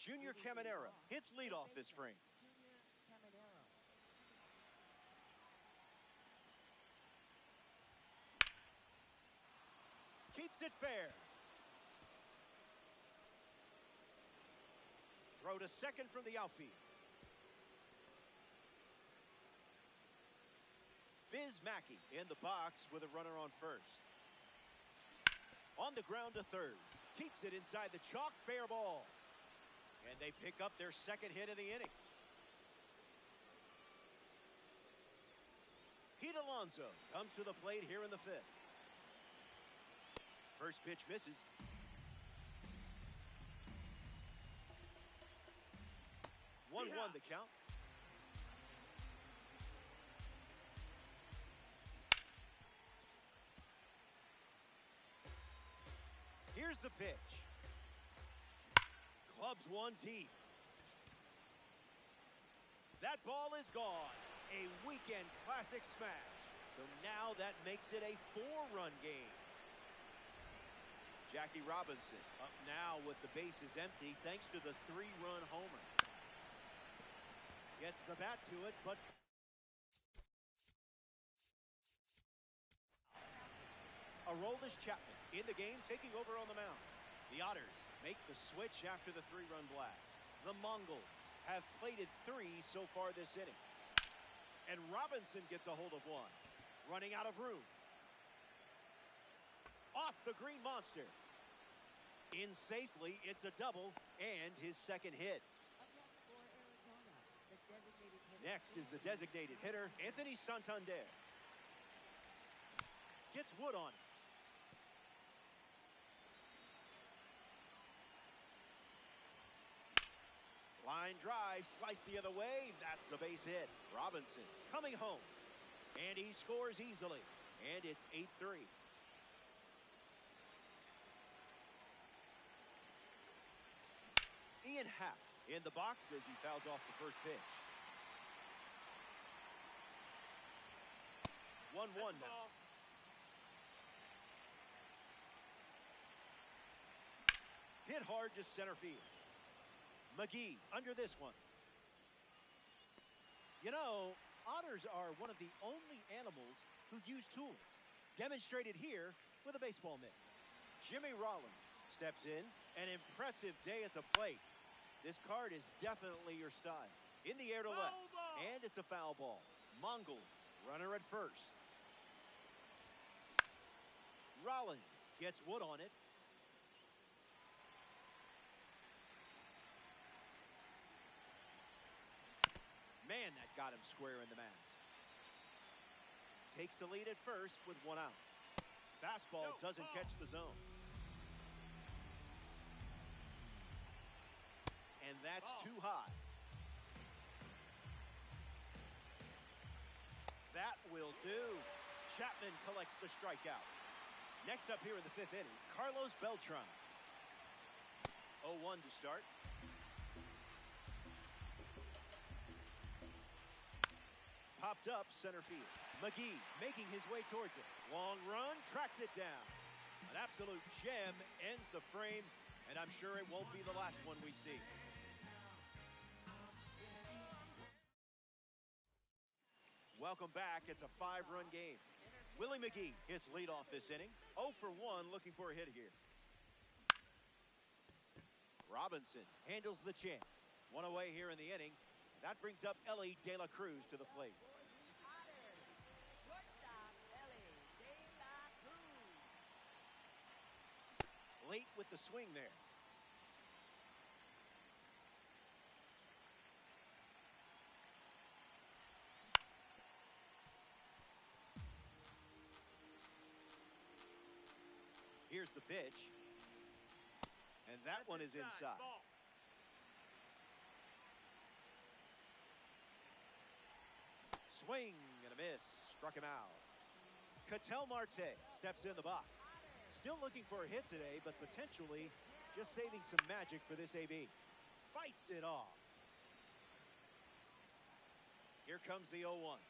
Junior Caminero hits leadoff this frame. Junior Caminero. Keeps it fair. Throw to second from the outfield. Biz Mackey in the box with a runner on first. On the ground to third. Keeps it inside the chalk, fair ball. And they pick up their second hit of the inning. Pete Alonso comes to the plate here in the 5th. First pitch misses. 1-1 the count. Here's the pitch. Clubs one deep. That ball is gone. A weekend classic smash. So now that makes it a 4-run game. Jackie Robinson up now with the bases empty thanks to the 3-run homer. Gets the bat to it, but Aroldis Chapman in the game, taking over on the mound. The Otters make the switch after the 3-run blast. The Mongols have plated 3 so far this inning. And Robinson gets a hold of one. Running out of room. Off the Green Monster. In safely, it's a double and his second hit. Up next for Arizona, the designated hitter. Next is the designated hitter, Anthony Santander. Gets wood on it. Line drive, sliced the other way. That's the base hit. Robinson coming home. And he scores easily. And it's 8-3. Ian Happ in the box as he fouls off the first pitch. 1-1 now. Hit hard to center field. McGee under this one. You know, otters are one of the only animals who use tools. Demonstrated here with a baseball mitt. Jimmy Rollins steps in. An impressive day at the plate. This card is definitely your style. In the air to left. And it's a foul ball. Mongols, runner at first. Rollins gets wood on it. Man, that got him square in the mask. Takes the lead at first with 1 out. Fastball doesn't catch the zone. And that's too high. That will do. Chapman collects the strikeout. Next up here in the 5th inning, Carlos Beltran. 0-1 to start. Popped up center field. McGee making his way towards it. Long run, tracks it down. An absolute gem ends the frame, and I'm sure it won't be the last one we see. Welcome back. It's a 5-run game. Willie McGee hits leadoff this inning. 0 for 1, looking for a hit here. Robinson handles the chance. 1 away here in the inning. That brings up Elly De La Cruz to the plate. Late with the swing there. Here's the pitch. And that one is inside. Ball. Swing and a miss. Struck him out. Ketel Marte steps in the box. Still looking for a hit today, but potentially just saving some magic for this AB. Fights it off. Here comes the 0-1.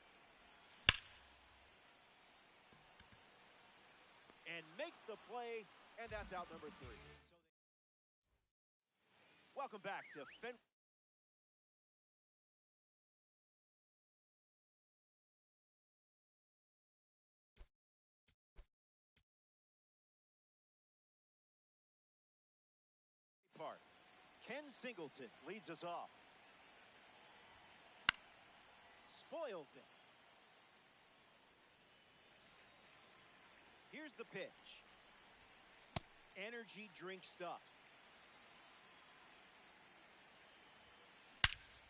And makes the play, and that's out number 3. Welcome back to Fenway. Park. Ken Singleton leads us off. Spoils it. Here's the pitch. Energy drink stuff.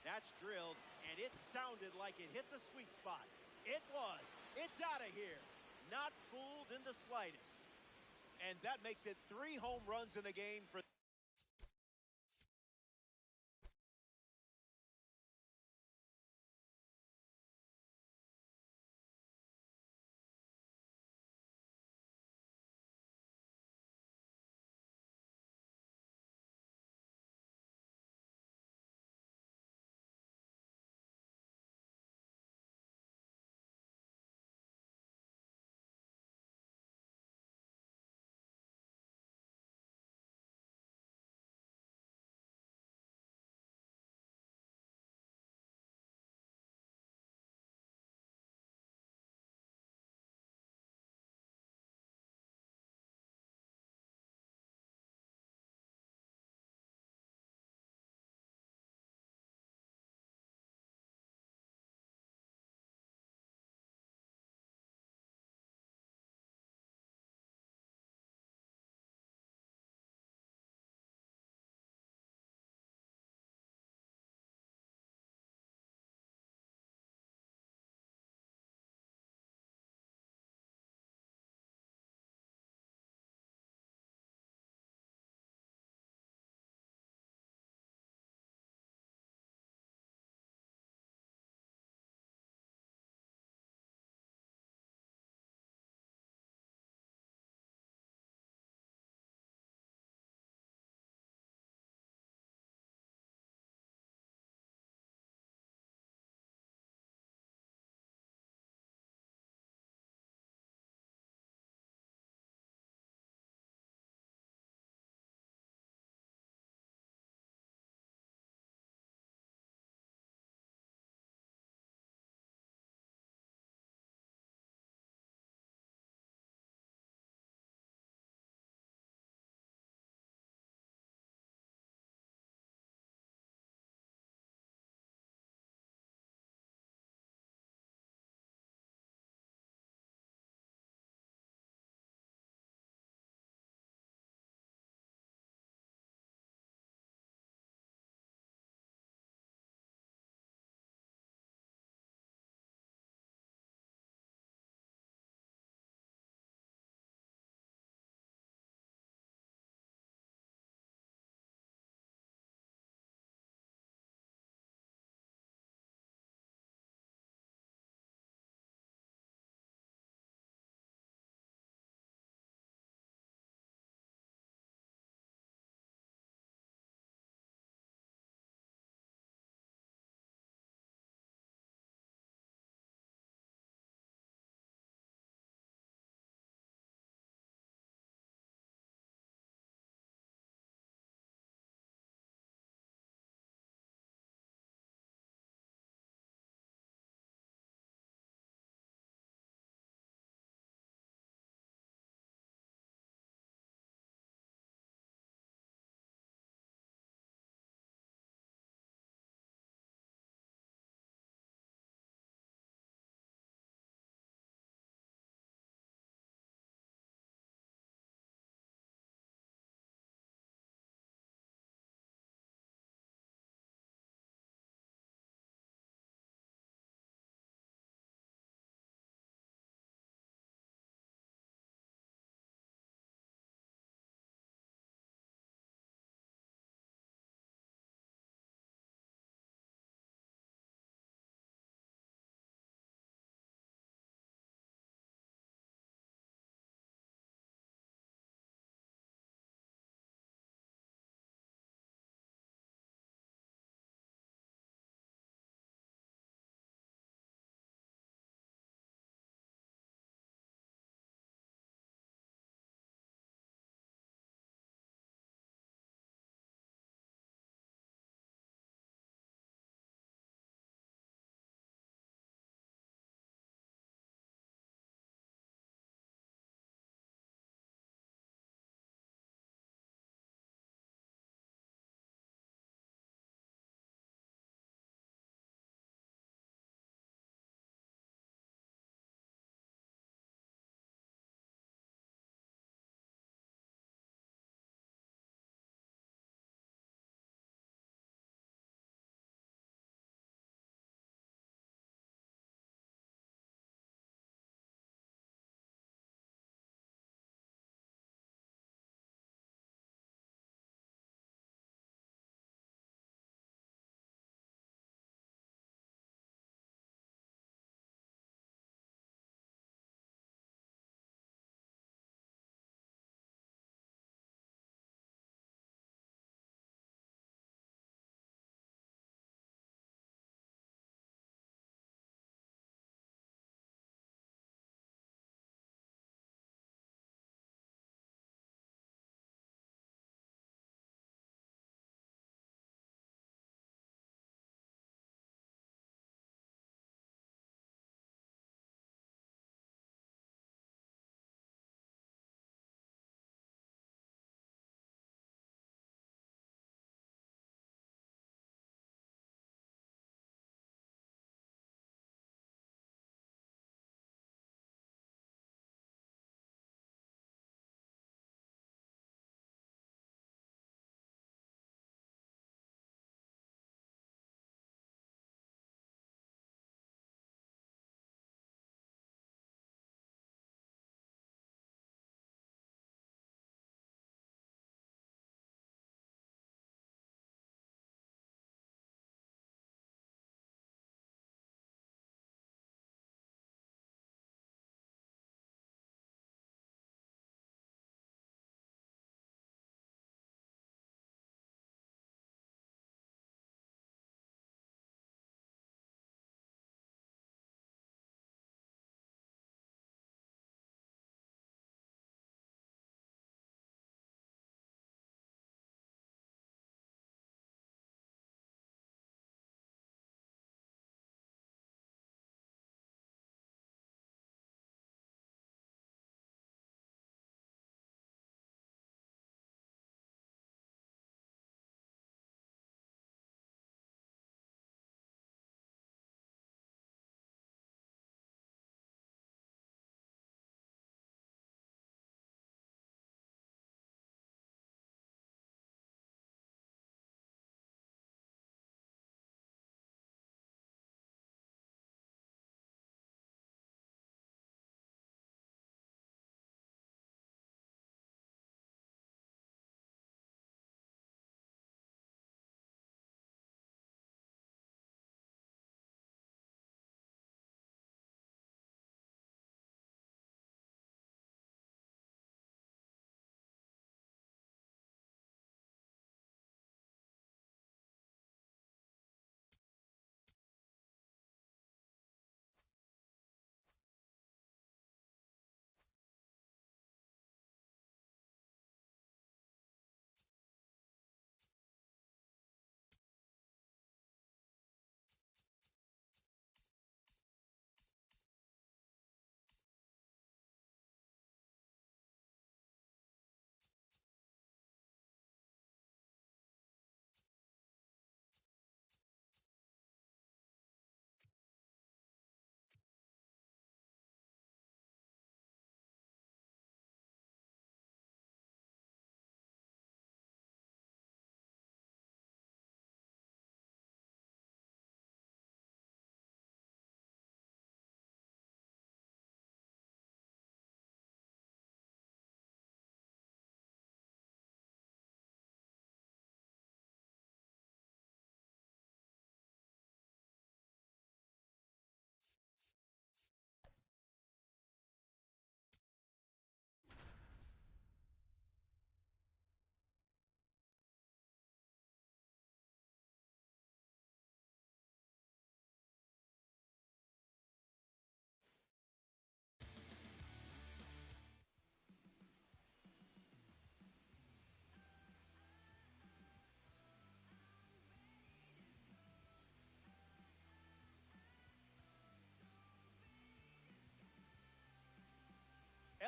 That's drilled, and it sounded like it hit the sweet spot. It was. It's out of here. Not fooled in the slightest. And that makes it 3 home runs in the game for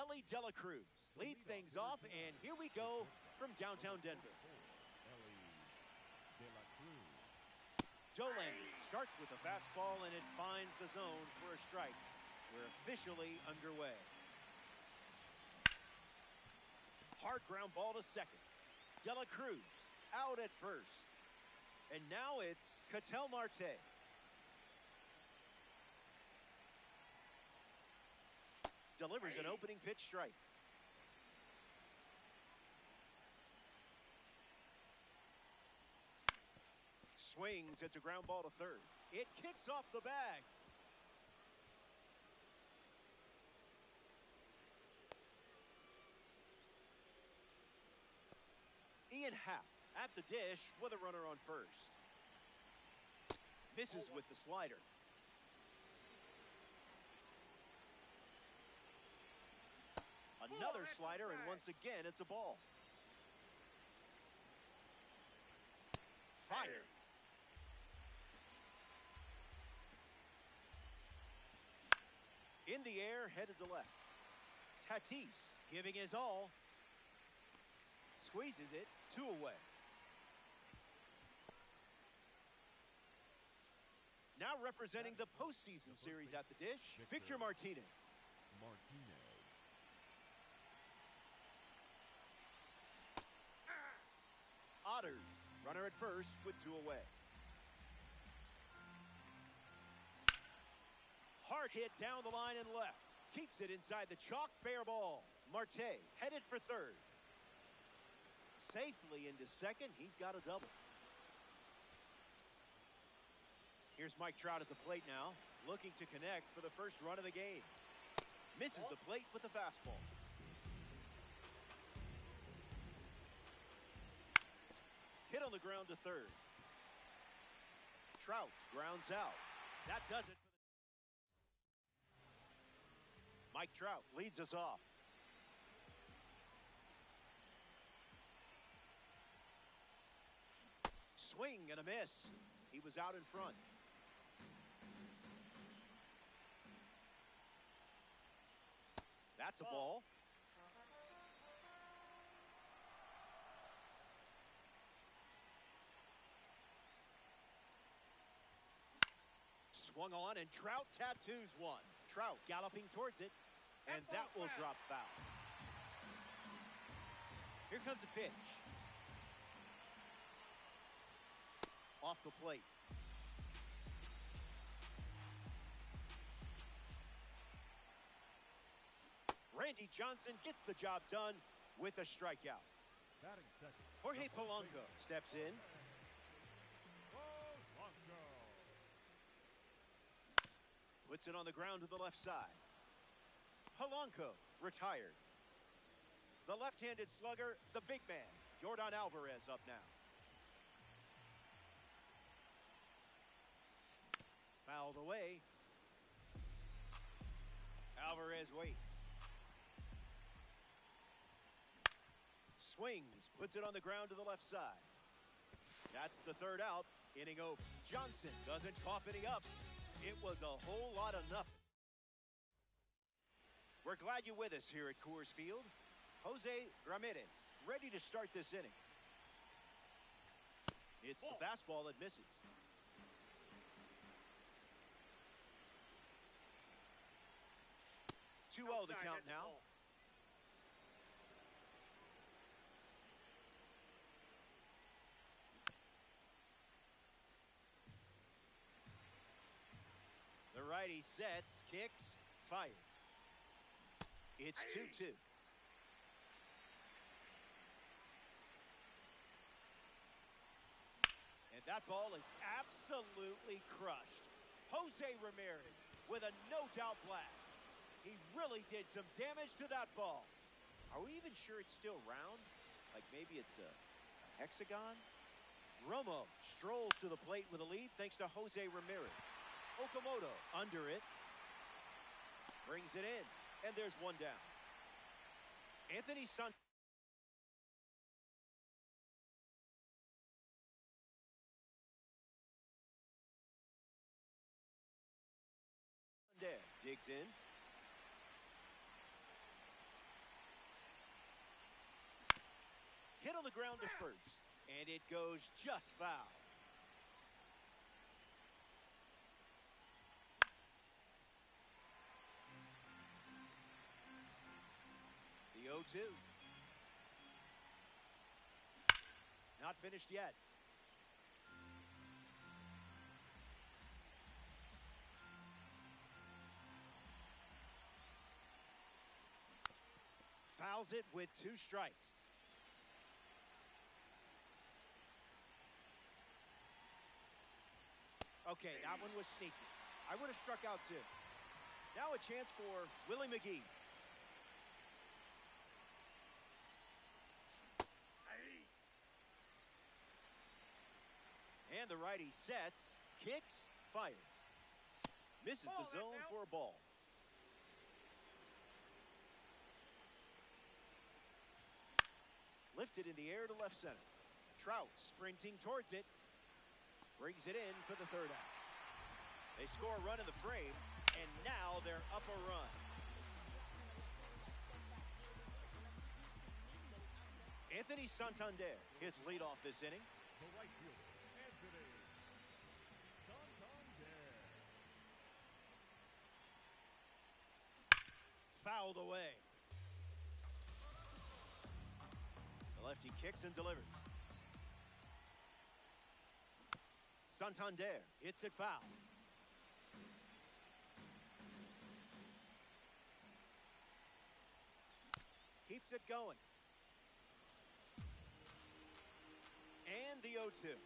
Ellie De La Cruz leads things off, and here we go from downtown Denver. Dolan starts with a fastball, and it finds the zone for a strike. We're officially underway. Hard ground ball to second. De La Cruz out at first. And now it's Ketel Marte. Delivers an opening pitch strike. Swings, it's a ground ball to third. It kicks off the bag. Ian Happ at the dish with a runner on first. Misses with the slider. Another slider, and once again, it's a ball. Fired. In the air, headed to left. Tatis giving his all. Squeezes it, 2 away. Now representing the postseason series at the dish, Victor Martinez. Otters, runner at first with 2 away. Hard hit down the line and left. Keeps it inside the chalk, fair ball. Marte headed for third. Safely into second, he's got a double. Here's Mike Trout at the plate now, looking to connect for the first run of the game. Misses the plate with the fastball. Hit on the ground to third. Trout grounds out. That does it. Mike Trout leads us off. Swing and a miss. He was out in front. That's a ball. Swung on, and Trout tattoos one. Trout galloping towards it, and that will drop foul. Here comes the pitch. Off the plate. Randy Johnson gets the job done with a strikeout. Jorge Polanco steps in. Puts it on the ground to the left side. Polanco retired. The left-handed slugger, the big man, Yordan Alvarez, up now. Fouled away. Alvarez waits. Swings, puts it on the ground to the left side. That's the third out, inning over. Johnson doesn't cough any up. It was a whole lot of nothing. We're glad you're with us here at Coors Field. Jose Ramirez ready to start this inning. It's the fastball that misses. Two 2-0 the count now. The righty sets, kicks, fires. It's 2-2. And that ball is absolutely crushed. Jose Ramirez with a no-doubt blast. He really did some damage to that ball. Are we even sure it's still round? Like maybe it's a hexagon? Romo strolls to the plate with a lead thanks to Jose Ramirez. Okamoto under it. Brings it in. And there's one down. Anthony Santander digs in. on the ground to first. And it goes just foul. The 0-2. Not finished yet. Fouls it with 2 strikes. Okay, that one was sneaky. I would have struck out too. Now a chance for Willie McGee. And the righty sets, kicks, fires. Misses the zone for a ball. Lifted in the air to left center. Trout sprinting towards it. Brings it in for the 3rd out. They score a run in the frame, and now they're up a run. Anthony Santander, his leadoff this inning. The right fielder, Anthony Santander. Fouled away. The lefty kicks and delivers. Santander hits it foul. Keeps it going. And the 0-2.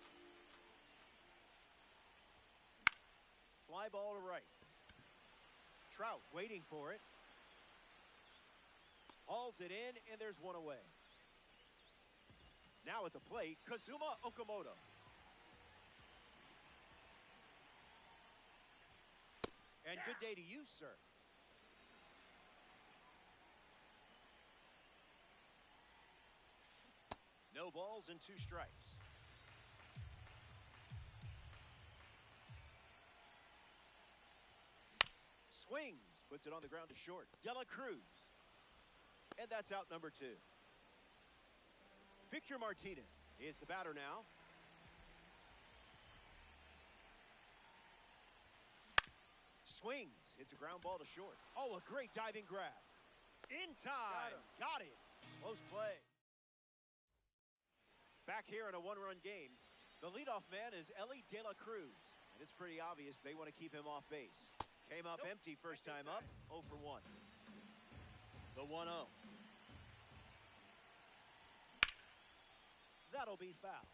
Fly ball to right. Trout waiting for it. Hauls it in, and there's one away. Now at the plate, Kazuma Okamoto. And good day to you, sir. No balls and 2 strikes. Swings, puts it on the ground to short. Dela Cruz. And that's out number 2. Victor Martinez is the batter now. Swings, hits a ground ball to short. Oh, a great diving grab. In time. Got it. Close play. Back here in a 1-run game, the leadoff man is Elly De La Cruz. And it's pretty obvious they want to keep him off base. Came up empty first time up, 0 for 1. The 1-0. That'll be foul.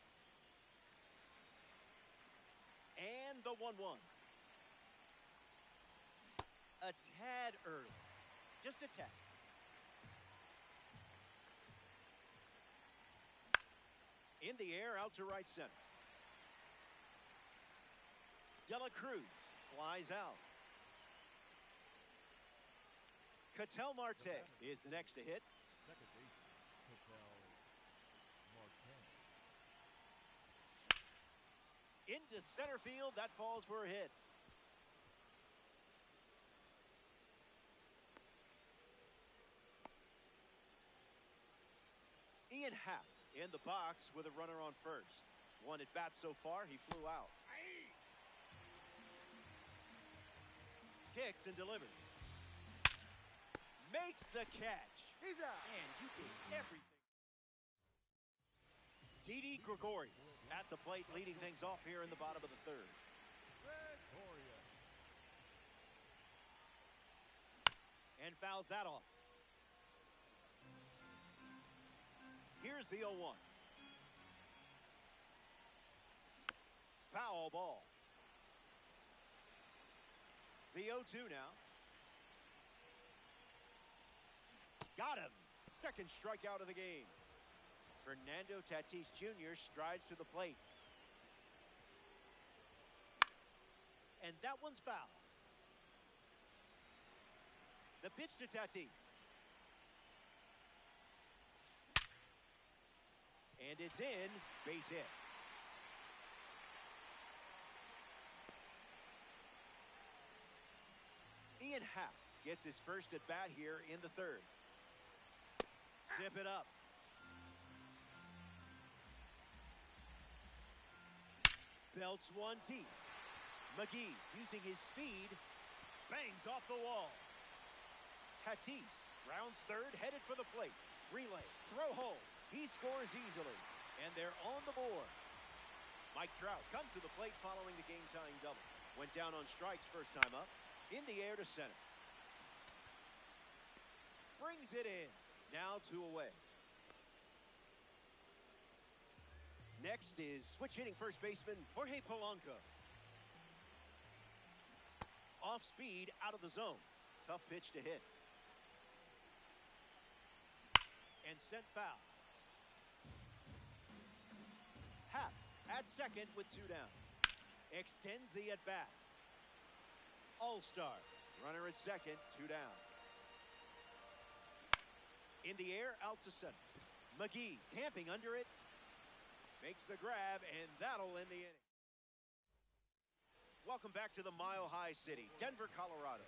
And the 1-1. A tad early. Just a tad. In the air, out to right center. Dela Cruz flies out. Ketel Marte is the next to hit. Second baseman, Ketel Marte. Into center field, that falls for a hit. Ian Happ in the box with a runner on first. 1 at bat so far, he flew out. Kicks and delivers. Makes the catch. He's out. And you did everything. Didi Gregorius at the plate, leading things off here in the bottom of the 3rd. Gregorius. And fouls that off. Here's the 0-1. Foul ball. The 0-2 now. Got him. Second strikeout of the game. Fernando Tatis Jr. strides to the plate. And that one's foul. The pitch to Tatis. And it's in. Base hit. Ian Happ gets his first at bat here in the 3rd. Zip it up. Belts one deep. McGee, using his speed, bangs off the wall. Tatis rounds third, headed for the plate. Relay, throw home. He scores easily, and they're on the board. Mike Trout comes to the plate following the game-tying double. Went down on strikes first time up. In the air to center. Brings it in. Now 2 away. Next is switch hitting first baseman Jorge Polanco. Off speed, out of the zone. Tough pitch to hit. And sent foul. Happ at second with 2 down. Extends the at-bat. All-star. Runner at second, 2 down. In the air, out to center. McGee camping under it. Makes the grab, and that'll end the inning. Welcome back to the Mile High City, Denver, Colorado.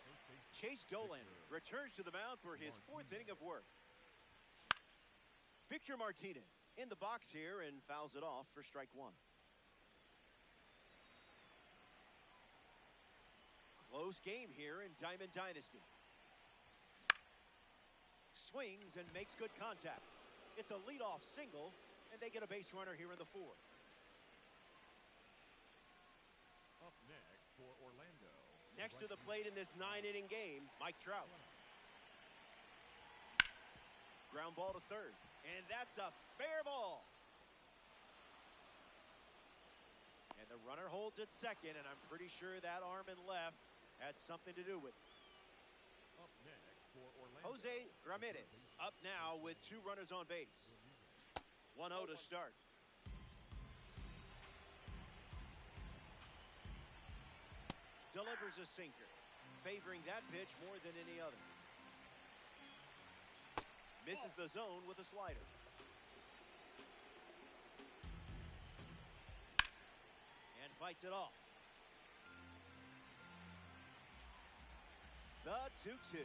Chase Dolan returns to the mound for his 4th inning of work. Victor Martinez in the box here and fouls it off for strike 1. Close game here in Diamond Dynasty. Swings and makes good contact. It's a leadoff single, and they get a base runner here in the 4th. Up next for Orlando. Next to the plate in this 9-inning game, Mike Trout. Ground ball to third, and that's a fair ball. And the runner holds at second, and I'm pretty sure that arm and left had something to do with it. Up next for Orlando. Jose Ramirez up now with 2 runners on base. 1-0 to start. Delivers a sinker, favoring that pitch more than any other. Misses the zone with a slider. And fights it off. The 2-2.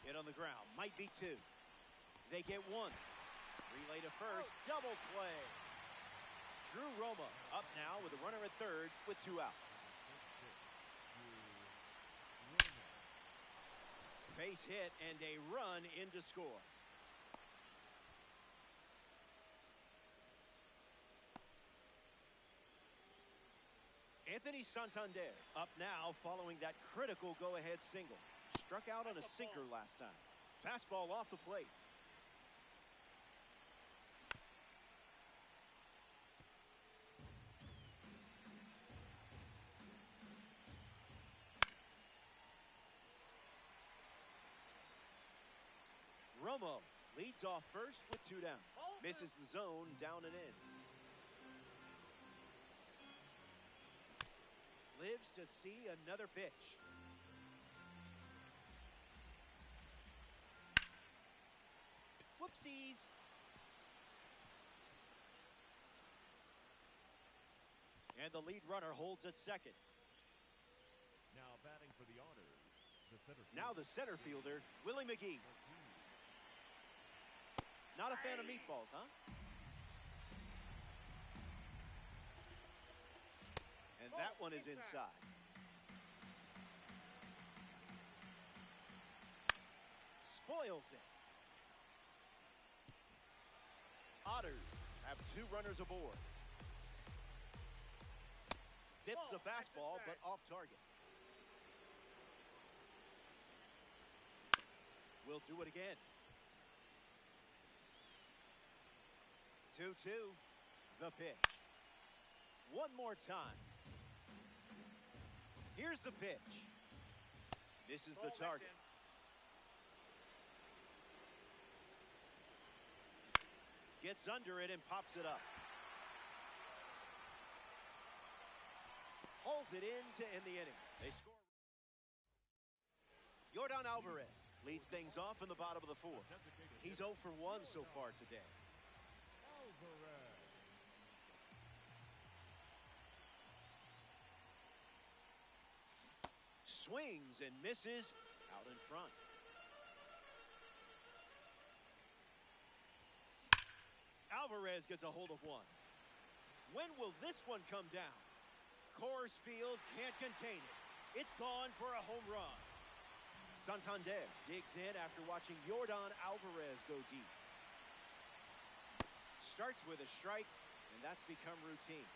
Hit on the ground. Might be 2. They get 1. Relay to first. Double play. Drew Romo up now with a runner at third with 2 outs. Base hit and a run in to score. Anthony Santander up now following that critical go-ahead single. Struck out on a sinker last time. Fastball off the plate. Romo leads off first with 2 down. Misses the zone, down and in. Lives to see another pitch. Whoopsies. And the lead runner holds at second. Now batting for the honors, the center fielder. Now the center fielder, Willie McGee. Not a fan of meatballs, huh? And that one is inside. Spoils it. Otters have 2 runners aboard. Zips a fastball, but off target. We'll do it again. 2-2, the pitch. One more time. Here's the pitch. This is the target. Gets under it and pops it up. Hauls it in to end the inning. They score. Yordan Alvarez leads things off in the bottom of the 4th. He's 0 for 1 so far today. Alvarez. Swings and misses out in front. Alvarez gets a hold of one. When will this one come down? Coors Field can't contain it. It's gone for a home run. Santander digs in after watching Yordan Alvarez go deep. Starts with a strike, and that's become routine.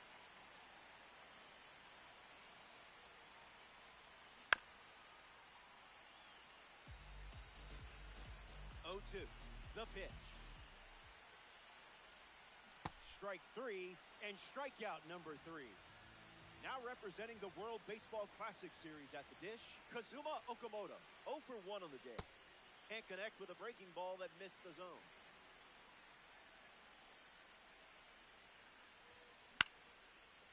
Oh, 2, the pitch. Strike 3 and strikeout number 3. Now representing the World Baseball Classic Series at the dish, Kazuma Okamoto, 0 for 1 on the day. Can't connect with a breaking ball that missed the zone.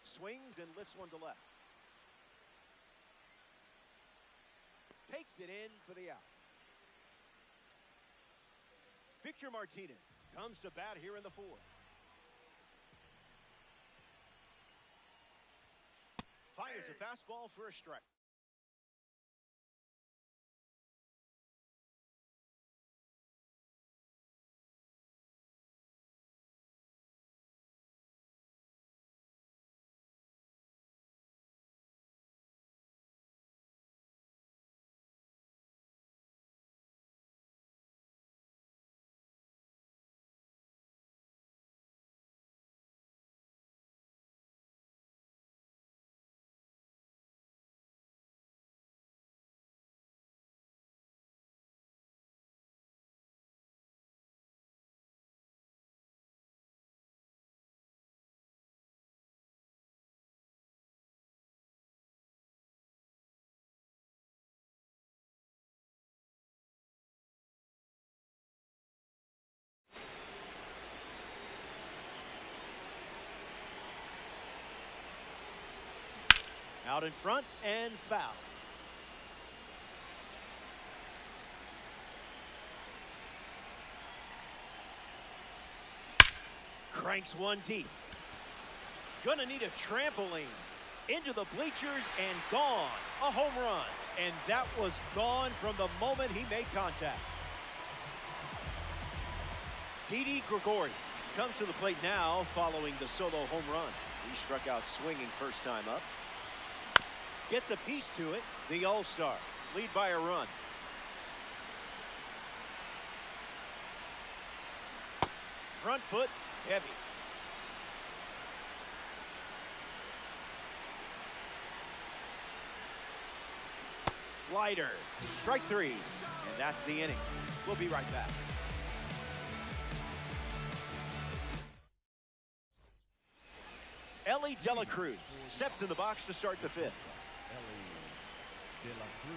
Swings and lifts one to left. Takes it in for the out. Victor Martinez comes to bat here in the 4th. Fires a fastball for a strike. Out in front and foul. Cranks one deep. Gonna need a trampoline. Into the bleachers and gone. A home run. And that was gone from the moment he made contact. Didi Gregorius comes to the plate now following the solo home run. He struck out swinging first time up. Gets a piece to it. The All-Star lead by a run. Front foot heavy. Slider. Strike 3. And that's the inning. We'll be right back. Elly De La Cruz steps in the box to start the 5th. Elly De La Cruz.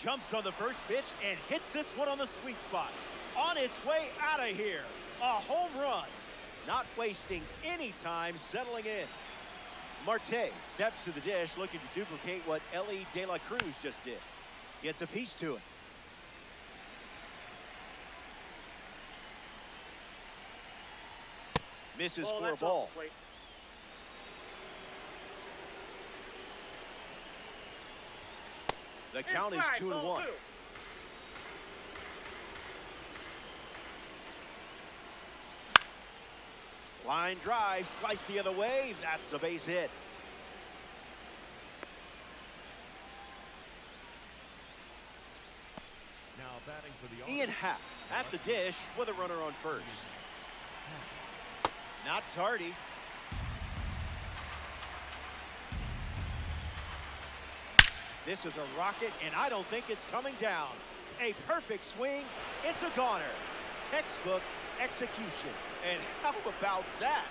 Jumps on the first pitch and hits this one on the sweet spot. On its way out of here. A home run. Not wasting any time settling in. Marte steps to the dish looking to duplicate what Elly De La Cruz just did. Gets a piece to it. Misses for a ball. The count is 2-1. Line drive, slice the other way. That's a base hit. Now batting for the Ian Happ at the dish with a runner on first. Not tardy. This is a rocket, and I don't think it's coming down. A perfect swing. It's a goner. Textbook execution. And how about that?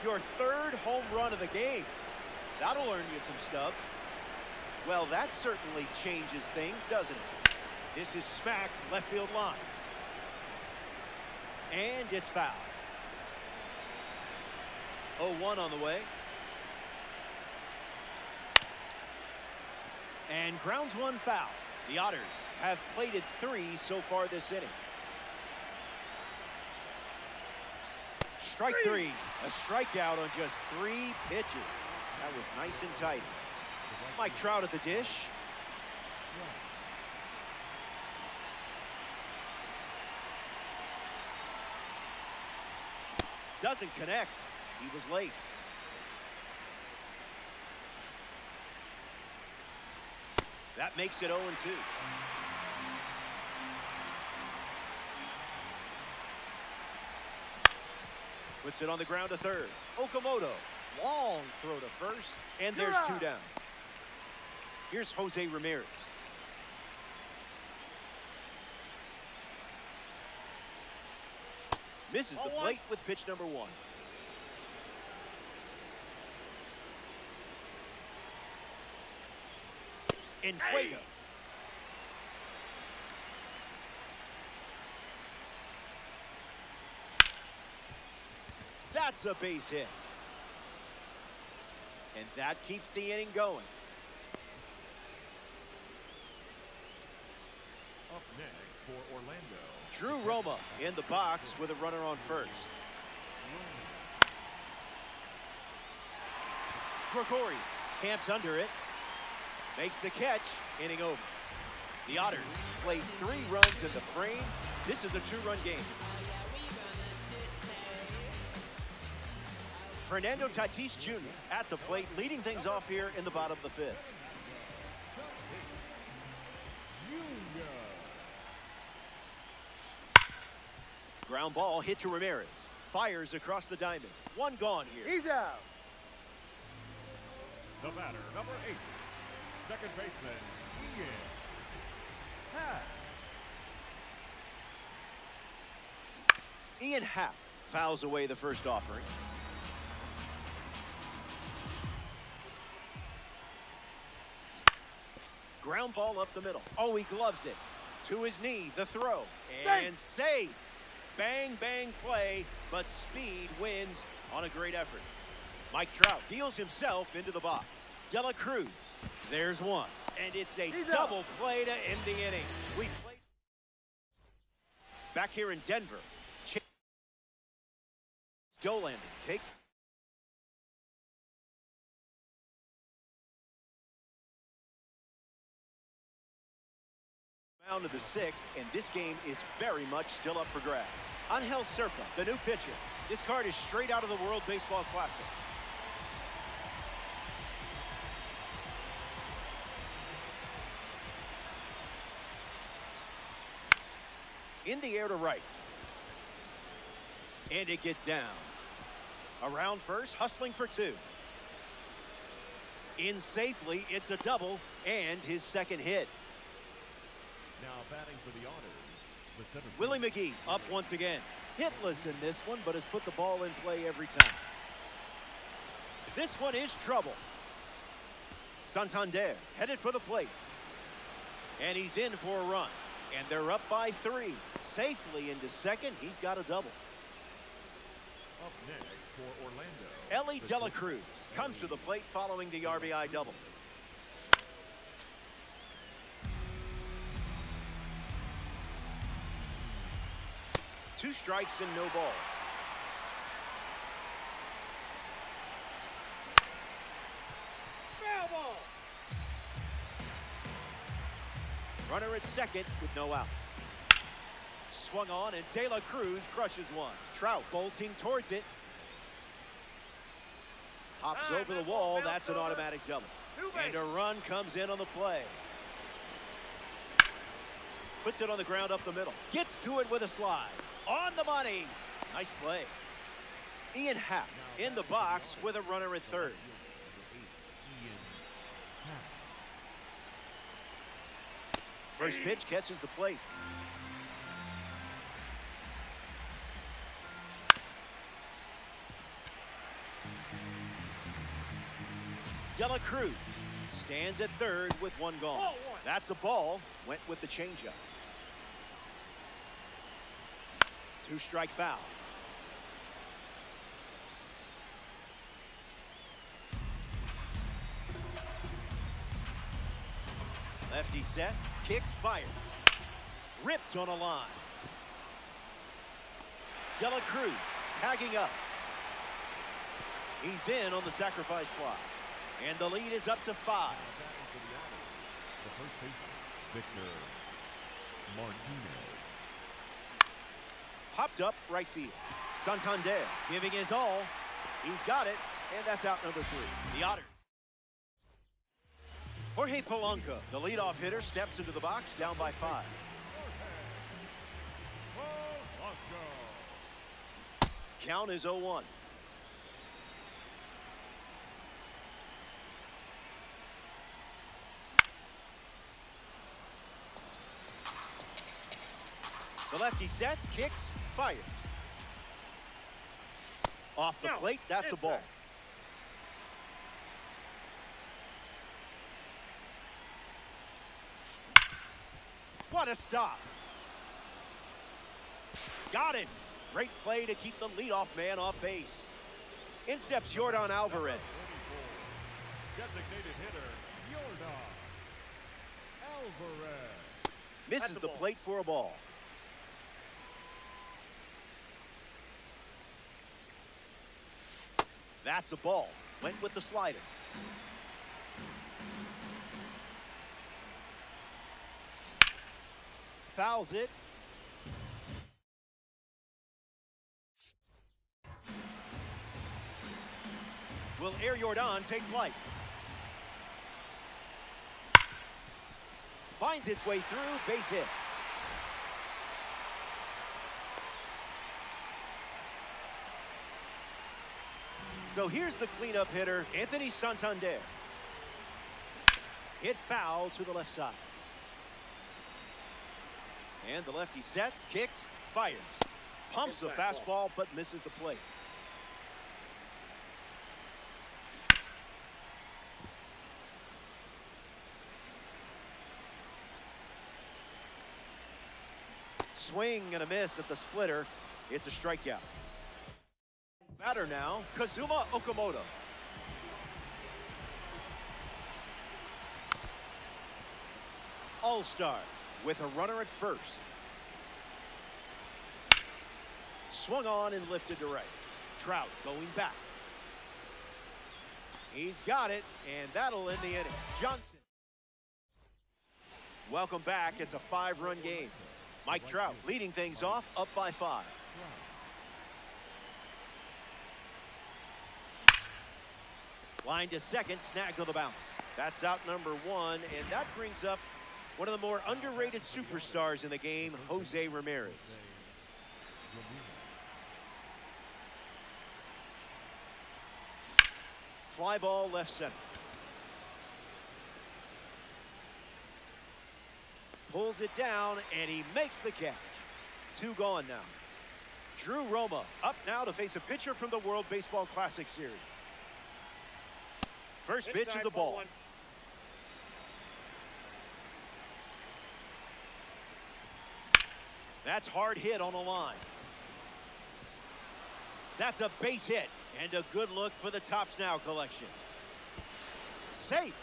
Your 3rd home run of the game. That'll earn you some stubs. Well, that certainly changes things, doesn't it? This is smacked left field line. And it's foul. 0-1 on the way. And grounds one foul. The Otters have plated 3 so far this inning. Strike 3. A strikeout on just 3 pitches. That was nice and tight. Mike Trout at the dish. Doesn't connect. He was late. That makes it 0-2. Puts it on the ground to third. Okamoto, long throw to first, and there's 2 down. Here's Jose Ramirez. Misses the plate with pitch number 1. In Fuego. That's a base hit. And that keeps the inning going. Up next for Orlando, Drew Roma in the box with a runner on first. Gregorius camps under it. Makes the catch. Inning over. The Otters play 3 runs in the frame. This is a 2-run game. Fernando Tatis Jr. at the plate, leading things off here in the bottom of the 5th. Ground ball hit to Ramirez. Fires across the diamond. 1 gone here. He's out. The batter, number 8, second baseman, Ian Happ. Ian Happ fouls away the first offering. Ground ball up the middle. Oh, he gloves it. To his knee, the throw. And safe. Bang, bang play, but speed wins on a great effort. Mike Trout deals himself into the box. Dela Cruz, there's 1. And it's a double play to end the inning. We played back here in Denver. Dollander takes mound to the 6th, and this game is very much still up for grabs. Angel Cerca, the new pitcher. This card is straight out of the World Baseball Classic. In the air to right. And it gets down. Around first, hustling for 2. In safely, it's a double, and his second hit. Now batting for the Otters, the center Willie McGee up once again. Hitless in this one, but has put the ball in play every time. This one is trouble. Santander headed for the plate. And he's in for a run. And they're up by 3. Safely into second. He's got a double. Up next for Orlando, Ellie Dela Cruz comes to the plate following the RBI double. Two strikes and no balls. Foul ball. Runner at second with no outs. Swung on, and De La Cruz crushes 1. Trout bolting towards it. Hops over the wall. That's an automatic double. And a run comes in on the play. Puts it on the ground up the middle. Gets to it with a slide. On the money. Nice play. Ian Happ in the box with a runner at third. First pitch catches the plate. Dela Cruz stands at third with 1 gone. That's a ball. Went with the changeup. 2-strike foul. Lefty sets, kicks, fires. Ripped on a line. Dela Cruz tagging up. He's in on the sacrifice fly. And the lead is up to 5. The first baseman, Victor Martinez. Popped up right field. Santander giving his all. He's got it, and that's out number 3. The Otters. Jorge Polanco, the leadoff hitter, steps into the box, down by 5. Count is 0-1. The lefty sets, kicks, fires. Off the plate, that's a ball. What a stop. Got it. Great play to keep the leadoff man off base. In steps Yordan Alvarez. Designated hitter, Yordan Alvarez. Misses the plate for a ball. That's a ball. Went with the slider. Fouls it. Will Air Yordan take flight? Finds its way through, base hit. So here's the cleanup hitter, Anthony Santander. Hit foul to the left side. And the lefty sets, kicks, fires. Pumps the fastball, but misses the plate. Swing and a miss at the splitter. It's a strikeout. Batter now, Kazuma Okamoto. All-star with a runner at first. Swung on and lifted to right. Trout going back. He's got it, and that'll end the inning. Johnson. Welcome back. It's a 5-run game. Mike Trout leading things off, up by 5. Line to second, snag to the bounce. That's out number 1, and that brings up one of the more underrated superstars in the game, Jose Ramirez. Fly ball left center. Pulls it down, and he makes the catch. 2 gone now. Drew Romo up now to face a pitcher from the World Baseball Classic Series. First pitch of the ball. That's hard hit on the line. That's a base hit and a good look for the Tops Now collection. Safe.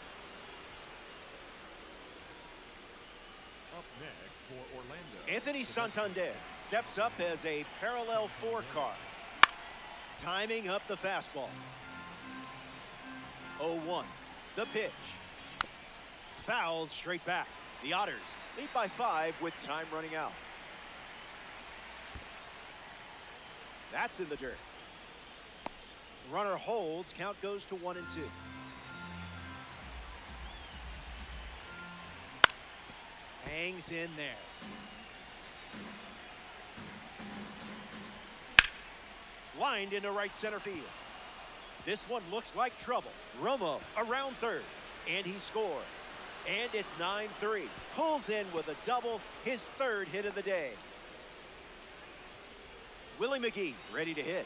Up next for Orlando, Anthony Santander steps up as a parallel 4 card. Timing up the fastball. 0-1. The pitch. Fouled straight back. The Otters lead by 5 with time running out. That's in the dirt. Runner holds. Count goes to 1-2. Hangs in there. Lined into right center field. This one looks like trouble. Romo around third, and he scores. And it's 9-3. Pulls in with a double, his 3rd hit of the day. Willie McGee ready to hit.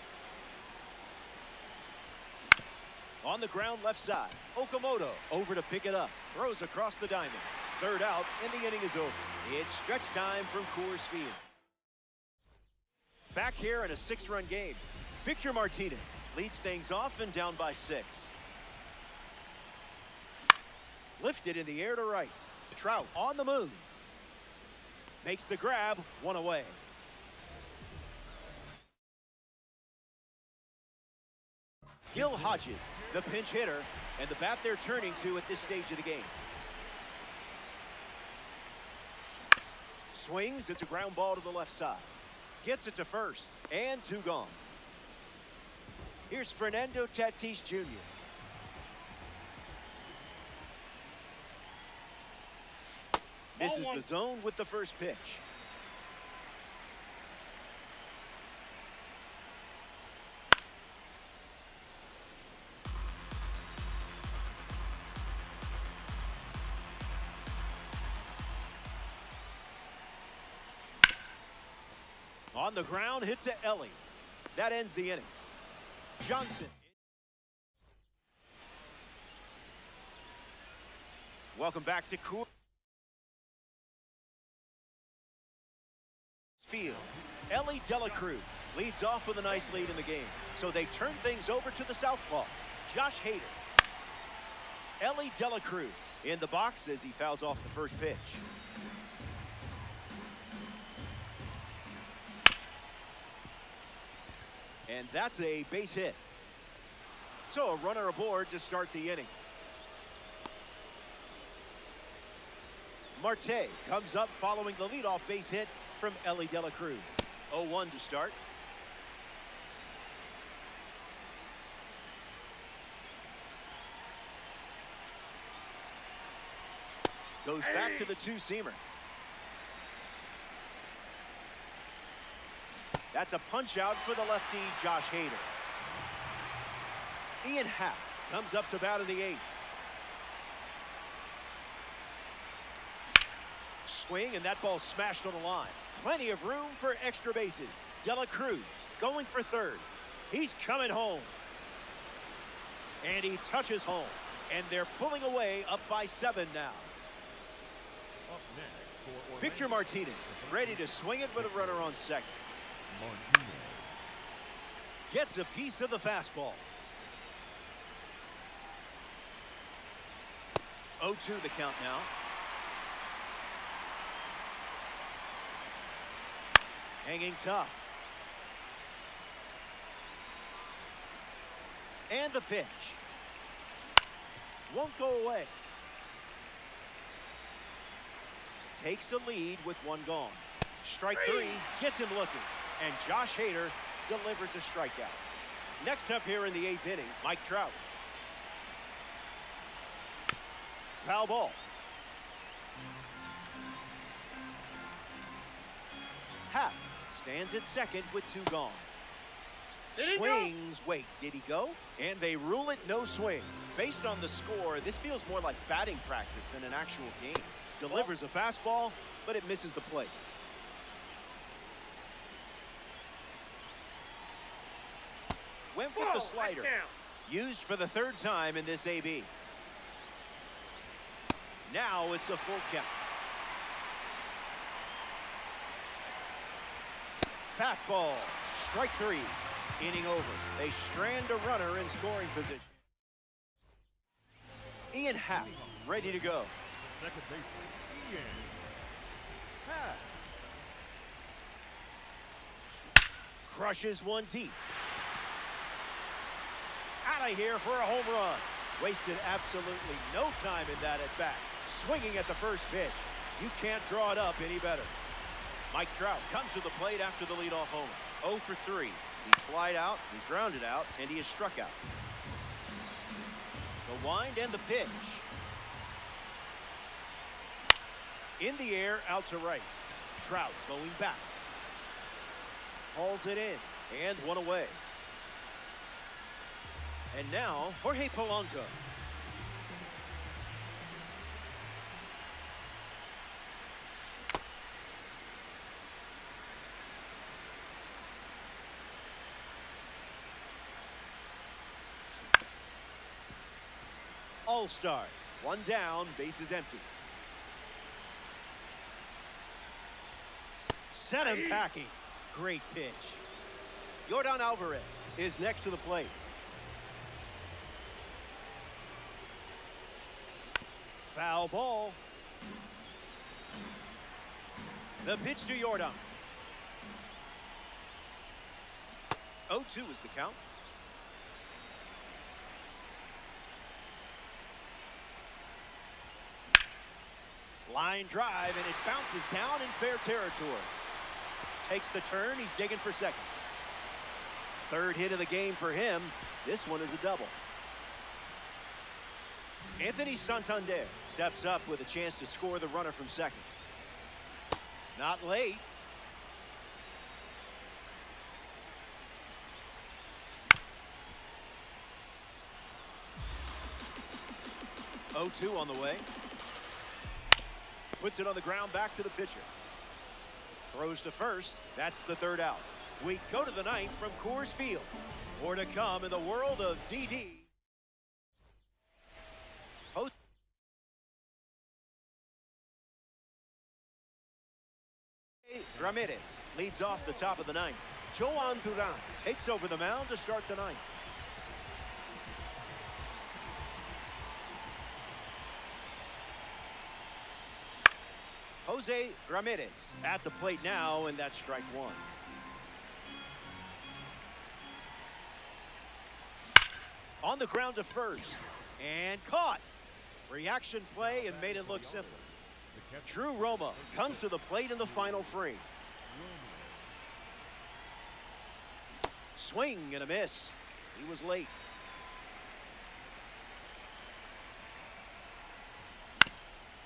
On the ground left side. Okamoto over to pick it up. Throws across the diamond. 3rd out, and the inning is over. It's stretch time from Coors Field. Back here in a 6-run game. Victor Martinez leads things off and down by 6. Lifted in the air to right. Trout on the move. Makes the grab, 1 away. Gil Hodges, the pinch hitter, and the bat they're turning to at this stage of the game. Swings, it's a ground ball to the left side. Gets it to first, and 2 gone. Here's Fernando Tatis Jr. Misses the zone with the first pitch. On the ground, hit to Ellie. That ends the inning. Johnson. Welcome back to Coors Field. Ellie De La Cruz leads off with a nice lead in the game. So they turn things over to the southpaw, Josh Hader. Ellie De La Cruz in the box as he fouls off the first pitch. And that's a base hit. So a runner aboard to start the inning. Marte comes up following the leadoff base hit from Ellie De La Cruz. 0-1 to start. Goes back to the two-seamer. That's a punch out for the lefty, Josh Hader. Ian Happ comes up to bat in the eighth. Swing, and that ball smashed on the line. Plenty of room for extra bases. De La Cruz going for third. He's coming home. And he touches home. And they're pulling away up by 7 now. Up next for Victor Martinez ready to swing it with a runner on second. Martinez. Gets a piece of the fastball. 0-2 the count now. Hanging tough. And the pitch. Won't go away. Takes the lead with one gone. Strike 3 gets him looking. And Josh Hader delivers a strikeout. Next up here in the 8th inning, Mike Trout. Foul ball. Happ stands at second with 2 gone. Swings. Wait, did he go? And they rule it no swing. Based on the score, this feels more like batting practice than an actual game. Delivers a fastball, but it misses the plate. Went with the slider. Used for the 3rd time in this AB. Now it's a full count. Fastball. Strike 3. Inning over. They strand a runner in scoring position. Ian Happ ready to go. Second baseman, Ian Happ. Crushes one deep. Out of here for a home run. Wasted absolutely no time in that at bat. Swinging at the first pitch. You can't draw it up any better. Mike Trout comes to the plate after the leadoff homer. 0 for 3. He's flied out, he's grounded out, and he is struck out. The wind and the pitch. In the air, out to right. Trout going back. Hauls it in, and one away. And now, Jorge Polanco. All-star. 1 down, bases empty. Set him packing. Great pitch. Yordan Alvarez is next to the plate. Foul ball. The pitch to Yordan. 0-2 is the count. Line drive, and it bounces down in fair territory. Takes the turn, he's digging for second. Third hit of the game for him. This one is a double. Anthony Santander steps up with a chance to score the runner from second. Not late. Oh, 2 on the way. Puts it on the ground, back to the pitcher. Throws to first. That's the third out. We go to the ninth from Coors Field. More to come in the world of DD. Ramirez leads off the top of the ninth. Joan Duran takes over the mound to start the ninth. Jose Ramirez at the plate now, and that's strike one. On the ground to first, and caught. Reaction play and made it look simple. Drew Romo comes to the plate in the final frame. Swing and a miss. He was late.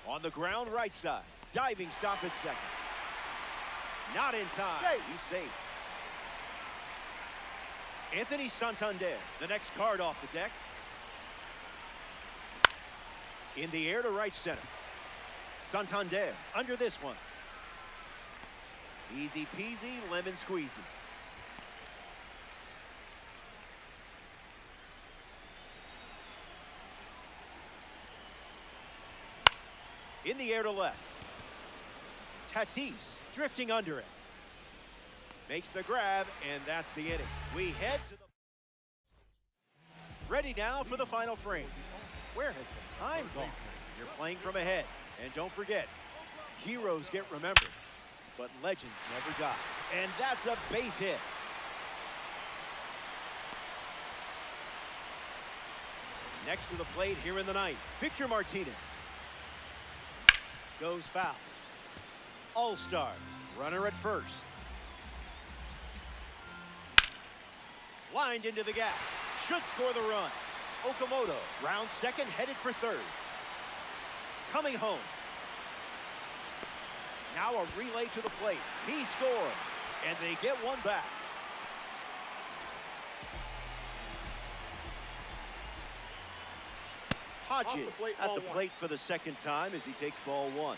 On the ground right side. Diving stop at second. Not in time. He's safe. Anthony Santander, the next card off the deck. In the air to right center. Santander under this one. Easy peasy, lemon squeezy. In the air to left. Tatis drifting under it. Makes the grab, and that's the inning. We head to the... Ready now for the final frame. Where has the time gone? You're playing from ahead. And don't forget, heroes get remembered, but legends never die. And that's a base hit. Next to the plate here in the ninth, Victor Martinez. Goes foul. All-star, runner at first. Lined into the gap. Should score the run. Okamoto, round second, headed for third. Coming home. Now a relay to the plate. He scored, and they get one back. Hodges at the plate for the second time as he takes ball one.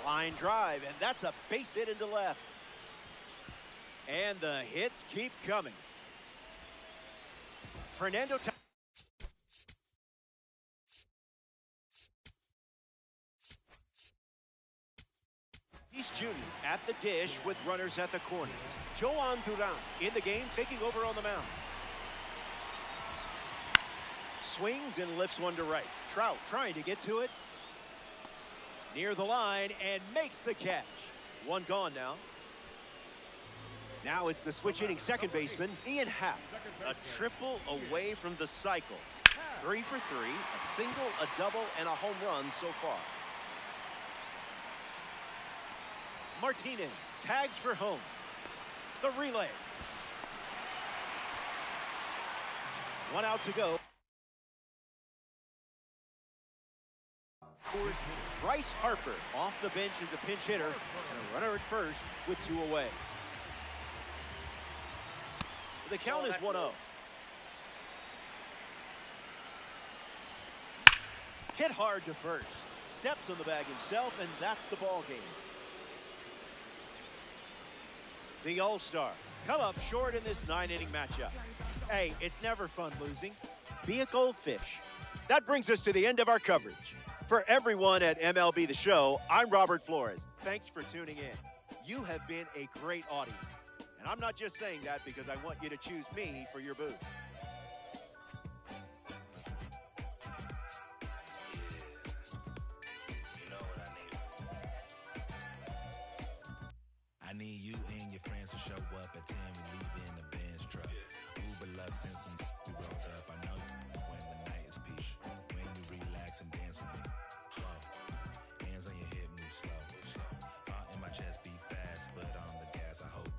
Line drive, and that's a base hit into left. And the hits keep coming. Fernando Tatis Jr. at the dish with runners at the corner. Joan Duran in the game, taking over on the mound. Swings and lifts one to right. Trout trying to get to it. Near the line and makes the catch. One gone now. Now it's the switch hitting second baseman, Ian Happ. A triple away from the cycle. 3 for 3, a single, a double, and a home run so far. Martinez tags for home. The relay. One out to go. Bryce Harper off the bench as a pinch hitter, and a runner at first with 2 away. The count is 1-0. Hit hard to first. Steps on the bag himself, and that's the ball game. The All-Star come up short in this 9-inning matchup. Hey, it's never fun losing. Be a goldfish. That brings us to the end of our coverage. For everyone at MLB The Show, I'm Robert Flores. Thanks for tuning in. You have been a great audience. And I'm not just saying that because I want you to choose me for your booth. I need you and your friends to show up at 10. We leave in the Benz truck. Uber Lux and some we rolled up. I know you when the night is peak. When you relax and dance with me. Whoa. Hands on your hip, move slow. Heart in my chest beat fast, but on the gas I hope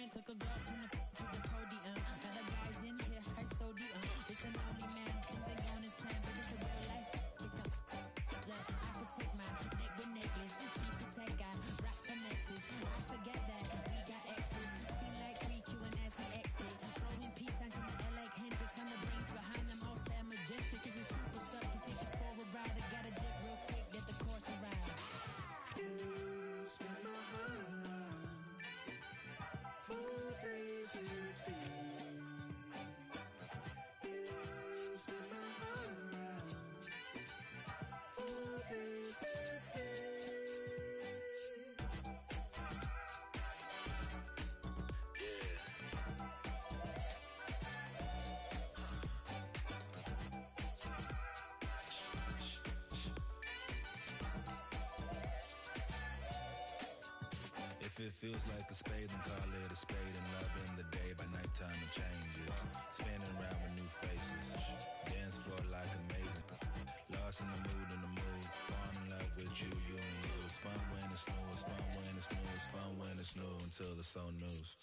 friend took a girl from the to the podium. Now the guys in here high sodium. It's an only man, things ain't going as planned, but it's a real life. Look, I protect my neck with necklace. She protect I rock for nexus. I forget that we got exes. Seem like 3Q and as we exit. Throwing peace signs in the air like Hendrix. I'm the brains behind them all sad majestic. Cause it's super suck to take us for a ride. I gotta dip real quick, get the course around. You spin my heart around. 4-3-60. You spin my heart around. 4-3-60. If it feels like a spade, then call it a spade. And love in the day, by nighttime it changes. Spinning around with new faces. Dance floor like amazing. Lost in the mood, fall in love with you, you and you. It's fun when it's new, it's fun when it's new, it's fun when it's new. Until it's so news.